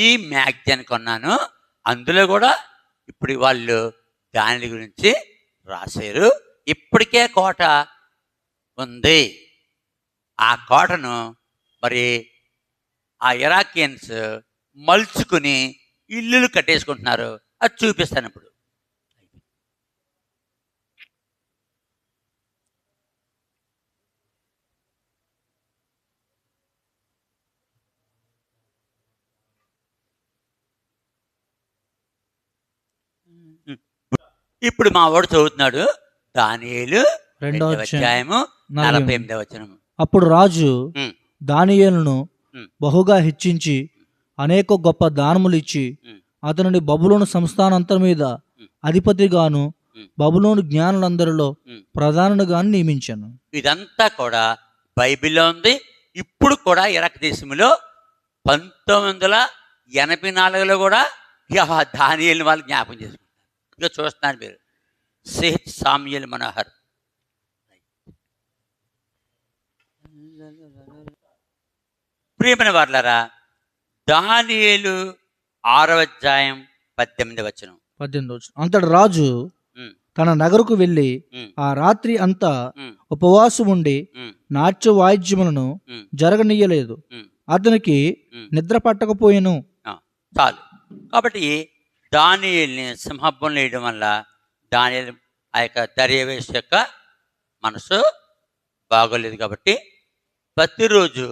ఈ మ్యాగజైన్ కొన్నాను. అందులో కూడా ఇప్పుడు వాళ్ళు దాని గురించి రాశారు. ఇప్పటికే కోట ఉంది. ఆ కోటను మరి ఆ ఇరాకియన్స్ మలుచుకుని ఇల్లులు కట్టేసుకుంటున్నారు. అది చూపిస్తాను ఇప్పుడు. ఇప్పుడు మా వాడు చదువుతున్నాడు దానియేలు 2వ అధ్యాయము 48వ వచనము. అప్పుడు రాజు ఉమ్, దానియేలును ఉమ్, బహుగా హెచ్చించి అనేక గొప్ప దానములు ఇచ్చి ఉమ్, అతనిని బబులోను సంస్థానంతరం మీద అధిపతిగాను బబులోను జ్ఞానులందరిలో ప్రధానునిగాను నియమించాను. ఇదంతా కూడా బైబిల్లో ఉంది. ఇప్పుడు కూడా ఇరాక్ దేశంలో 1984లో కూడా దానియేలు వాళ్ళు జ్ఞాపకం చేసుకుంటారు. ఇక చూస్తున్నారు మీరు. సేహ్ సామ్యుయల్ మనోహర్. ప్రియమైన వారలారా, దానియేలు 6వ అధ్యాయం 18వ వచనం. 18 అంతటి రాజు ఉమ్, తన నగరుకు వెళ్ళి ఉమ్, ఆ రాత్రి అంతా ఉమ్, ఉపవాసం ఉండి ఉమ్, నాట్య వాయిద్యములను ఉమ్, జరగనీయలేదు. ఉమ్, అతనికి ఉమ్. నిద్ర పట్టకపోయెను. చాలు. కాబట్టి దానియేలుని సింహబ్బంలో వేయడం వల్ల దానియేలు ఆ యొక్క దర్యావేషు యొక్క మనసు బాగోలేదు. కాబట్టి ప్రతిరోజు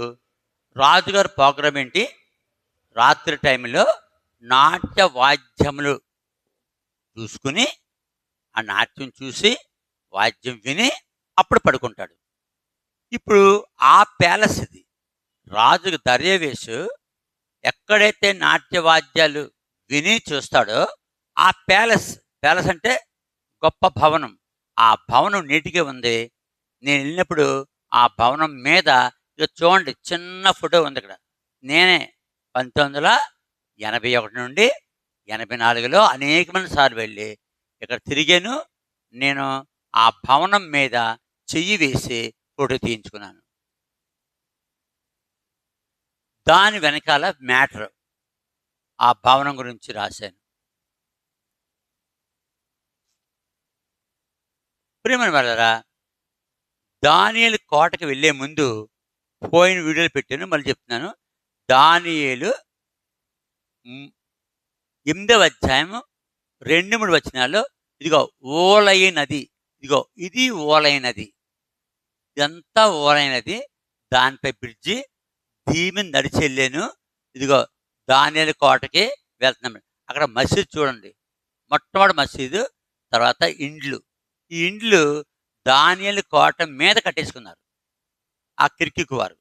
రాజుగారి ప్రోగ్రాం ఏంటి? రాత్రి టైంలో నాట్య వాద్యములు చూసుకుని ఆ నాట్యం చూసి వాద్యం విని అప్పుడు పడుకుంటాడు. ఇప్పుడు ఆ ప్యాలెస్ ఇది. రాజుకు దర్యావేషు ఎక్కడైతే నాట్యవాద్యాలు విని చూస్తాడో ఆ ప్యాలెస్ అంటే గొప్ప భవనం, ఆ భవనం నీటిగా ఉంది. నేను వెళ్ళినప్పుడు ఆ భవనం మీద ఇక చూడండి చిన్న ఫోటో ఉంది ఇక్కడ. నేనే 1981 నుండి 84లో అనేకమైన సార్లు వెళ్ళి ఇక్కడ తిరిగాను. నేను ఆ భవనం మీద చెయ్యి వేసి ఫోటో తీయించుకున్నాను. దాని వెనకాల మ్యాటర్ ఆ భవనం గురించి రాశాను. ప్రియమైన వాళ్ళారా, దానియేలు కోటకి వెళ్ళే ముందు పోయిన వీడియోలు పెట్టాను, మళ్ళీ చెప్తున్నాను. దానియేలు 8వ అధ్యాయము 2-3 వచనాల్లో ఇదిగో ఓలయి నది, ఇదిగో ఇది ఓలయి నది, ఇదంతా ఓలయి నది, దానిపై బ్రిడ్జి, దీమిని నడిచి వెళ్ళాను. ఇదిగో దానియేలు కోటకి వెళ్తున్నాం. అక్కడ మసీదు చూడండి, మొట్టమొదటి మసీదు, తర్వాత ఇండ్లు. ఈ ఇండ్లు దానియేలు కోట మీద కట్టేసుకున్నారు ఆ కిర్కికు వారు.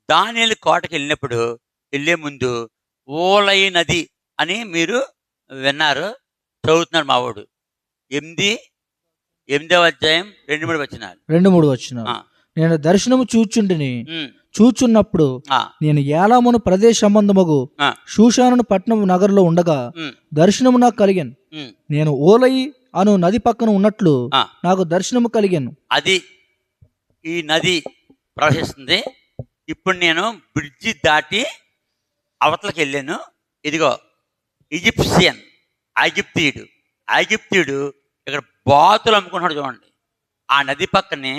దానియేలు కోటకి వెళ్ళే ముందు ఓలయి నది అని మీరు విన్నారు, చదువుతున్నారు మా వాడు. 8వ అధ్యాయం 2-3 వచనాలు. 2-3 వచనాలు. నేను దర్శనము చూచున్నప్పుడు నేను ఏలామును ప్రదేశ సంబంధమగు షూషాను పట్టణం నగరంలో ఉండగా దర్శనము నాకు కలిగాను. నేను ఓలయి అను నది పక్కన ఉన్నట్లు నాకు దర్శనము కలిగాను. అది ఈ నది ప్రవహిస్తుంది. ఇప్పుడు నేను బ్రిడ్జి దాటి అవతలకి వెళ్ళాను. ఇదిగో ఈజిప్షియన్, ఐగిప్తీయుడు ఇక్కడ బాతులు అమ్ముకుంటున్నాడు చూడండి. ఆ నది పక్కనే,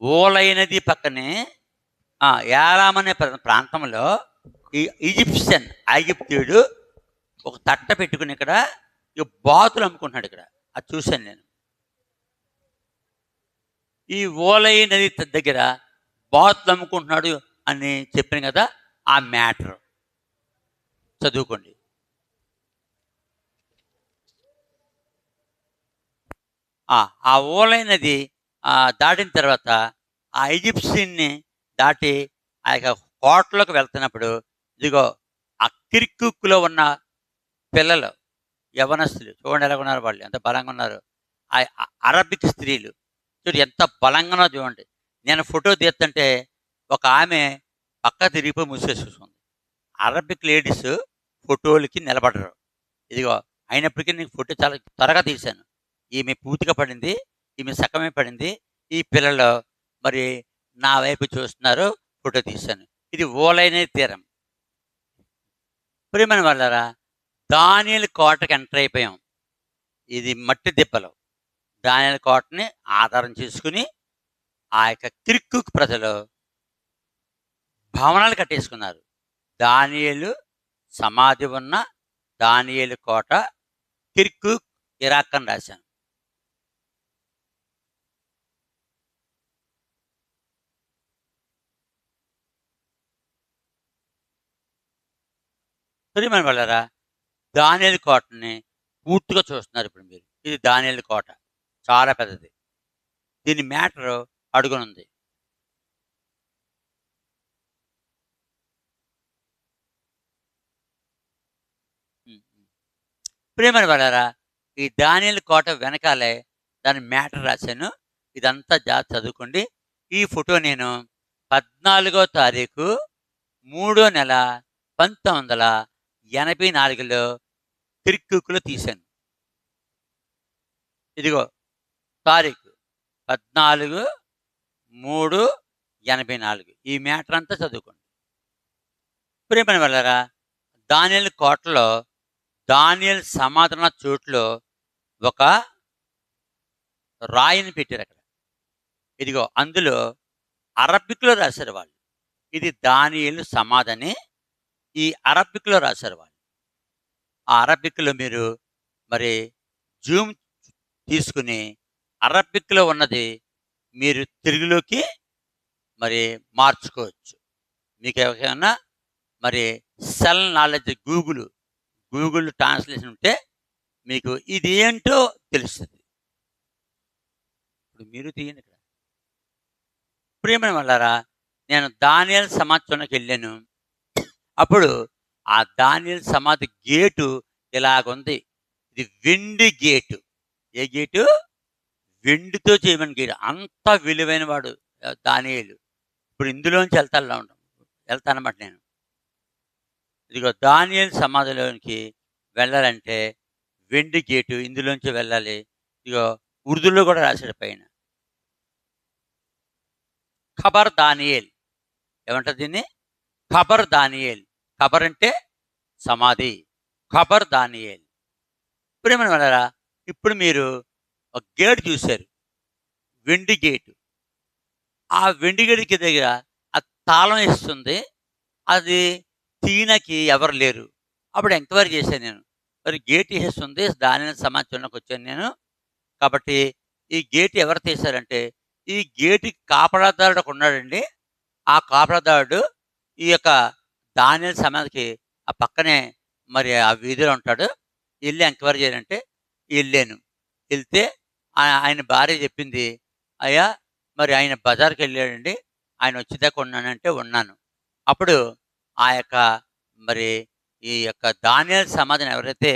ఓలై నది పక్కనే ఏలాం అనే ప్రాంతంలో ఈ ఈజిప్షియన్, ఐగిప్తీయుడు ఒక తట్ట పెట్టుకుని ఇక్కడ ఇక బాతులు అమ్ముకుంటున్నాడు. ఇక్కడ అది చూశాను నేను. ఈ ఓలై నది దగ్గర బాతులు అమ్ముకుంటున్నాడు అని చెప్పాను కదా, ఆ మ్యాటర్ చదువుకోండి. ఆ ఓలై నది దాటిన తర్వాత ఆ ఈజిప్షియన్ని దాటి ఆ యొక్క కోటలోకి వెళ్తున్నప్పుడు ఇదిగో ఆ కిర్కుక్లో ఉన్న పిల్లలు, యవనస్తులు చూడండి ఎలా ఉన్నారు, వాళ్ళు ఎంత బలంగా ఉన్నారు. ఆ అరబిక్ స్త్రీలు చూడండి ఎంత బలంగానో చూడండి. నేను ఫోటో తీస్తుంటే ఒక ఆమె పక్క తిరిగిపోయి మూసేసుకుంది. Arabic ladies ఫోటోలకి నిలబడరు. ఇదిగో అయినప్పటికీ నేను ఫోటో చాలా త్వరగా తీశాను. ఈమె పూర్తిగా పడింది, ఈమె సగమే పడింది. ఈ పిల్లలు మరి నా వైపు చూస్తున్నారు, ఫోటో తీశాను. ఇది ఓలైన తీరం. ప్రియమైన వాళ్ళారా, దానియేలు కోటకి ఎంటర్ అయిపోయాం. ఇది మట్టి దిబ్బలు. దానియేలు కోటని ఆధారం చేసుకుని ఆ యొక్క కిర్కుక్ ప్రజలు భవనాలు కట్టేసుకున్నారు. దానియేలు సమాధి ఉన్న దానియేలు కోట కిర్కుక్, ఇరాక్ అని రాశాను. ప్రియమైన వాళ్ళారా, దానియేలు కోటని పూర్తిగా చూస్తున్నారు ఇప్పుడు మీరు. ఇది దానియేలు కోట, చాలా పెద్దది. దీని మ్యాటర్ అడుగునుంది. ప్రియమైన వాళ్ళారా, ఈ దానియేలు కోట వెనకాలే దాని మ్యాటర్ రాశాను. ఇదంతా జాగ్రత్త చదువుకోండి. ఈ ఫోటో నేను 14వ తారీఖు 3వ నెల 1984లో కిర్కుక్లో తీశాను. ఇదిగో తారీఖు 14/3/84. ఈ మ్యాటర్ అంతా చదువుకోండి. ప్రియమైన వాళ్ళారా, దానియేలు కోటలో దానియేలు సమాధాన చోట్లో ఒక రాయిని పెట్టారు అక్కడ. ఇదిగో అందులో అరబిక్లో రాశారు వాళ్ళు. ఇది దానియేలు సమాధని ఈ అరబిక్లో రాశారు వాళ్ళు. ఆ అరబిక్లో మీరు మరి జూమ్ తీసుకుని అరబిక్లో ఉన్నది మీరు తెలుగులోకి మరి మార్చుకోవచ్చు. మీకు ఏమైనా మరి సెల్ నాలెడ్జ్ గూగుల్ ట్రాన్స్లేషన్ ఉంటే మీకు ఇది ఏంటో తెలుస్తుంది. ఇప్పుడు మీరు తీయండి. ఇక్కడ ప్రియమైన వాళ్ళారా, నేను దానియేలు సమాధిలోకి వెళ్ళాను. అప్పుడు ఆ దానియేలు సమాధి గేటు ఇలాగుంది. ఇది వెండి గేటు. ఏ గేటు? వెండితో చేయమని గేటు. అంత విలువైన వాడు దానియేలు. ఇప్పుడు ఇందులోంచి వెళ్తానమాట నేను. ఇదిగో దానియేలు సమాధిలోనికి వెళ్ళాలంటే వెండి గేటు, ఇందులోంచి వెళ్ళాలి. ఇదిగో ఉర్దూలో కూడా రాశాడు పైన, ఖబర్ దానియేల్. ఏమంటారు దీన్ని? ఖబర్ దానియేల్. ఖబర్ అంటే సమాధి, ఖబర్ దానియేల్. ఇప్పుడు ఏమని వెళ్ళారా? ఇప్పుడు మీరు ఒక గేటు చూశారు, వెండి గేటు. ఆ వెండి గేటుకి దగ్గర ఆ తాళం ఇస్తుంది, అది తీనకి ఎవరు లేరు. అప్పుడు ఎంక్వైరీ చేశాను నేను, మరి గేట్ వేసేస్తుంది, దానిని సమాచారంలోకి వచ్చాను నేను. కాబట్టి ఈ గేట్ ఎవరు తీశారంటే, ఈ గేటుకి కాపలాదారుడు ఒక ఉన్నాడండి. ఆ కాపలాదారుడు ఈ యొక్క దానియేలు సమాధికి ఆ పక్కనే మరి ఆ వీధిలో ఉంటాడు. వెళ్ళి ఎంక్వైరీ చేయాలంటే వెళ్ళాను. వెళ్తే ఆయన భార్య చెప్పింది, అయ్యా మరి ఆయన బజార్కి వెళ్ళాడండి, ఆయన వచ్చేదాకా ఉన్నానంటే ఉన్నాను. అప్పుడు ఆ యొక్క మరి ఈ యొక్క దానియేలు సమాధిని ఎవరైతే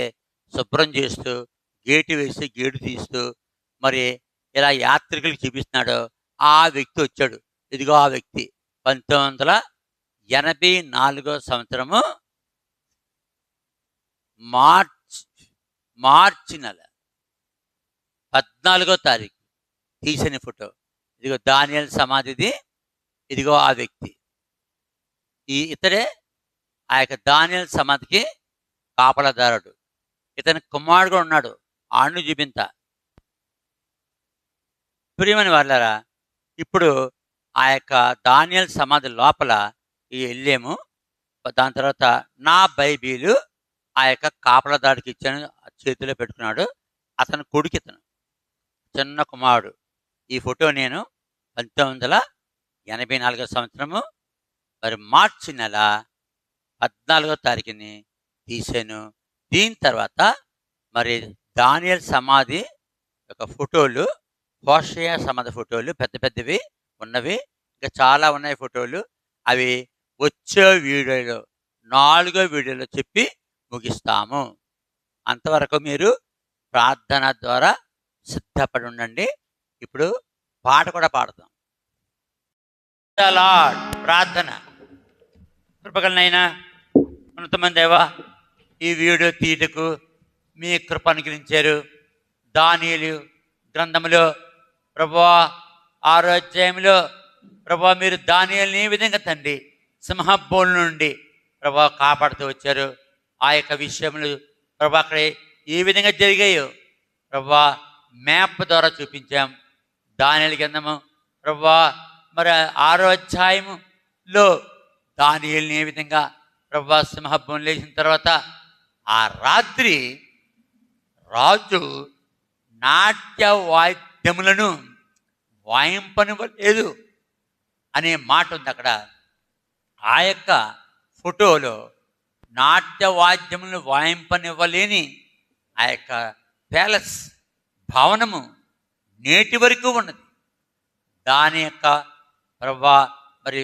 శుభ్రం చేస్తూ గేటు వేసి గేటు తీస్తూ మరి ఇలా యాత్రికులకు చూపిస్తున్నాడో ఆ వ్యక్తి వచ్చాడు. ఇదిగో ఆ వ్యక్తి 1984 సంవత్సరము మార్చి నెల 14వ తారీఖు తీసిన ఫోటో. ఇదిగో దానియేలు సమాధిది. ఇదిగో ఆ వ్యక్తి. ఇతడే ఆ యొక్క దానియేలు సమాధికి కాపలాదారుడు. ఇతని కుమారుడు ఉన్నాడు, ఆణ్ణు చూపింత. ప్రియమని వాళ్ళారా, ఇప్పుడు ఆ యొక్క దానియేలు సమాధి లోపల వెళ్ళాము. దాని తర్వాత నా బైబిలు ఆ యొక్క కాపలాదారుడికి ఇచ్చాను, చేతిలో పెట్టుకున్నాడు. అతని కొడుకు, ఇతను చిన్న కుమారుడు. ఈ ఫోటో నేను 1984 సంవత్సరము మరి మార్చి నెల 14వ తారీఖుని తీశాను. దీని తర్వాత మరి దానియేలు సమాధి యొక్క ఫోటోలు, హోషేయ సమాధి ఫోటోలు పెద్ద పెద్దవి ఉన్నవి, ఇంకా చాలా ఉన్నాయి ఫోటోలు. అవి వచ్చే వీడియోలో 4వ వీడియోలో చెప్పి ముగిస్తాము. అంతవరకు మీరు ప్రార్థన ద్వారా సిద్ధపడి ఉండండి. ఇప్పుడు పాట కూడా పాడతాం. ప్రార్థన. కృపగలనైనా ఉన్నతమైన దేవా, ఈ వీడియో తీయటకు మీ కృప అనుగ్రహించారు. దానియేలు గ్రంథములో ప్రభువా 6వ అధ్యాయంలో ప్రభువా మీరు దానియేలుని ఈ విధంగా తండ్రి సింహబోలు నుండి ప్రభువా కాపాడుతూ వచ్చారు. ఆ యొక్క విషయములు ప్రభువా అక్కడ ఏ విధంగా జరిగాయో ప్రభువా మ్యాప్ ద్వారా చూపించాం. దానియేలు గ్రంథము ప్రభువా మరి 6వ అధ్యాయములో దానియేలుని ఏ విధంగా ప్రభువా సింహబోలు లేచిన తర్వాత ఆ రాత్రి రాజు నాట్య వాయిద్యములను వాయింపనివ్వలేదు అనే మాట ఉంది అక్కడ. ఆ యొక్క ఫోటోలో నాట్య వాద్యములను వాయింపనివ్వలేని ఆ యొక్క ప్యాలెస్ భవనము నేటి వరకు ఉన్నది. దాని యొక్క ప్రభా మరి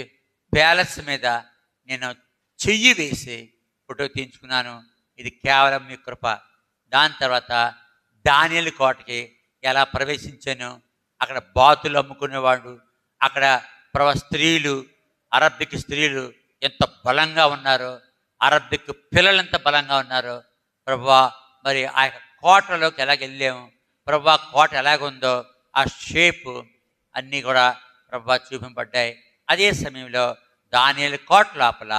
ప్యాలెస్ మీద నేను చెయ్యి వేసి ఫోటో తీయించుకున్నాను. ఇది కేవలం మీ కృప. దాని తర్వాత దానియేలు కోటకి ఎలా ప్రవేశించాను, అక్కడ బాతులు అమ్ముకునేవాడు, అక్కడ స్త్రీలు, అరబ్బిక్ స్త్రీలు ఎంత బలంగా ఉన్నారో, అరబ్బిక్ పిల్లలు ఎంత బలంగా ఉన్నారో ప్రభువా, మరి ఆ యొక్క కోటలోకి ఎలాగెళ్ళాము ప్రభువా, కోట ఎలాగుందో ఆ షేపు అన్నీ కూడా ప్రభువా చూపింపబడ్డాయి. అదే సమయంలో దానియేలు కోట లోపల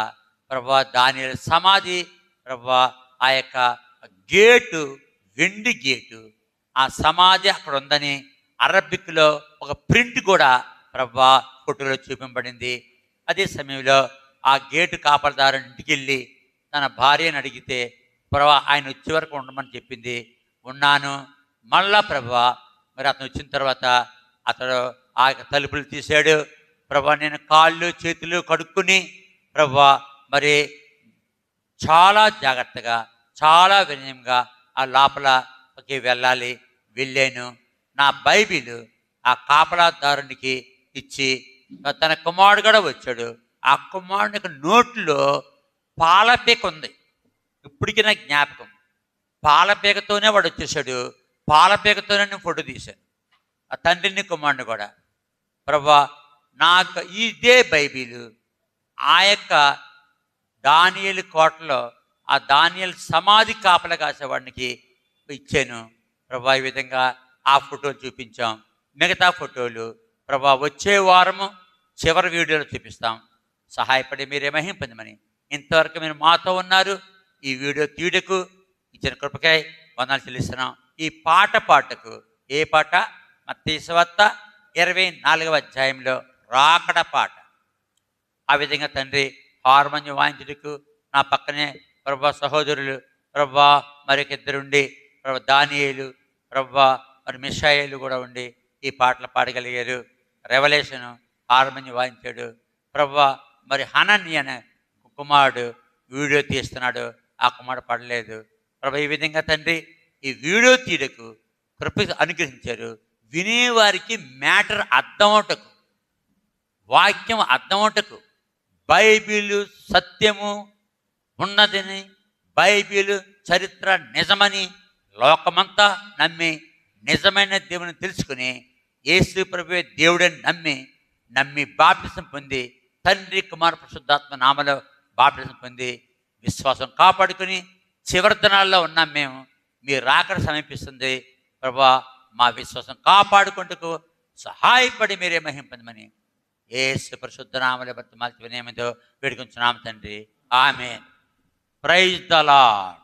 ప్రభువా దానియేలు సమాధి ప్రభువా ఆ యొక్క గేటు, వెండి గేటు, ఆ సమాధి అక్కడ ఉందని అరబ్బిక్లో ఒక ప్రింట్ కూడా ప్రభువా ఫోటోలో చూపించబడింది. అదే సమయంలో ఆ గేటు కాపలాదారు ఇంటికి వెళ్ళి తన భార్యను అడిగితే ప్రభువా ఆయన వచ్చే వరకు ఉండమని చెప్పింది. ఉన్నాను. మళ్ళా ప్రభువా మరి అతను వచ్చిన తర్వాత అతడు ఆ తలుపులు తీశాడు. ప్రభువా నేను కాళ్ళు చేతులు కడుక్కుని ప్రభువా మరి చాలా జాగ్రత్తగా చాలా వినయంగా ఆ లోపలకి వెళ్ళాలి. వెళ్ళాను. నా బైబిల్ ఆ కాపలాదారునికి ఇచ్చి తన కుమారుడు కూడా వచ్చాడు. ఆ కుమారుని యొక్క నోట్లో పాలపీక ఉంది. ఇప్పటికీ నాకు జ్ఞాపకం. పాలపీకతోనే వాడు వచ్చేసాడు. పాలపీకతోనే నేను ఫోటో తీశాను ఆ తండ్రిని కుమారుని కూడా. ప్రభా, నాకు ఇదే బైబిలు ఆ యొక్క దానియేలు కోటలో ఆ దానియేలు సమాధి కాపలా కాసేవాడికి ఇచ్చాను ప్రభా. ఈ విధంగా ఆ ఫోటోలు చూపించాం. మిగతా ఫోటోలు ప్రభా వచ్చే వారము చివరి వీడియోలో చూపిస్తాం. సహాయపడి మీరే మహిమ పొందమని. ఇంతవరకు మీరు మాతో ఉన్నారు. ఈ వీడియో తీయుటకు ఇచ్చిన కృపకై వందనాలు చెల్లిస్తున్నాం. ఈ పాట పాటకు ఏ పాట? మత్తయి సువార్త 24వ అధ్యాయంలో రాకడ పాట. ఆ విధంగా తండ్రి హార్మోనియం వాయించుటకు నా పక్కనే ప్రభా సహోదరులు ప్రభా మరొకిద్దరు ఉండి ప్రభా దానియేలు ప్రభా మరి మిషాయేలు కూడా ఉండి ఈ పాటలు పాడగలిగారు. రెవల్యూషన్ హార్మోనియం వాయించాడు ప్రభా. మరి హనన్య అనే కుమారుడు వీడియో తీస్తున్నాడు. ఆ కుమారుడు పడలేదు ప్రభా. ఈ విధంగా తండ్రి ఈ వీడియో తీయటకు కృప అనుగ్రహించారు. వినేవారికి మ్యాటర్ అర్థమవుటకు, వాక్యం అర్థమవుటకు, బైబిలు సత్యము ఉన్నదని, బైబిలు చరిత్ర నిజమని లోకమంతా నమ్మి నిజమైన దేవుని తెలుసుకుని యేసు ప్రభువే దేవుడని నమ్మి బాప్తిసం పొంది తండ్రి కుమార పరిశుద్ధాత్మ నామలో బాప్తిసం పొంది విశ్వాసం కాపాడుకుని చివరి దినాల్లో ఉన్నాం మేము. మీ రాకడ సమీపిస్తుంది ప్రభా. మా విశ్వాసం కాపాడుకుంటూ సహాయపడి మీరే మహిమ పొందమని యేసు పరిశుద్ధ నామములో బతిమాల్చి వినయముతో వేడుకొంచున్నాము తండ్రి. ఆమేన్. Praise the lord.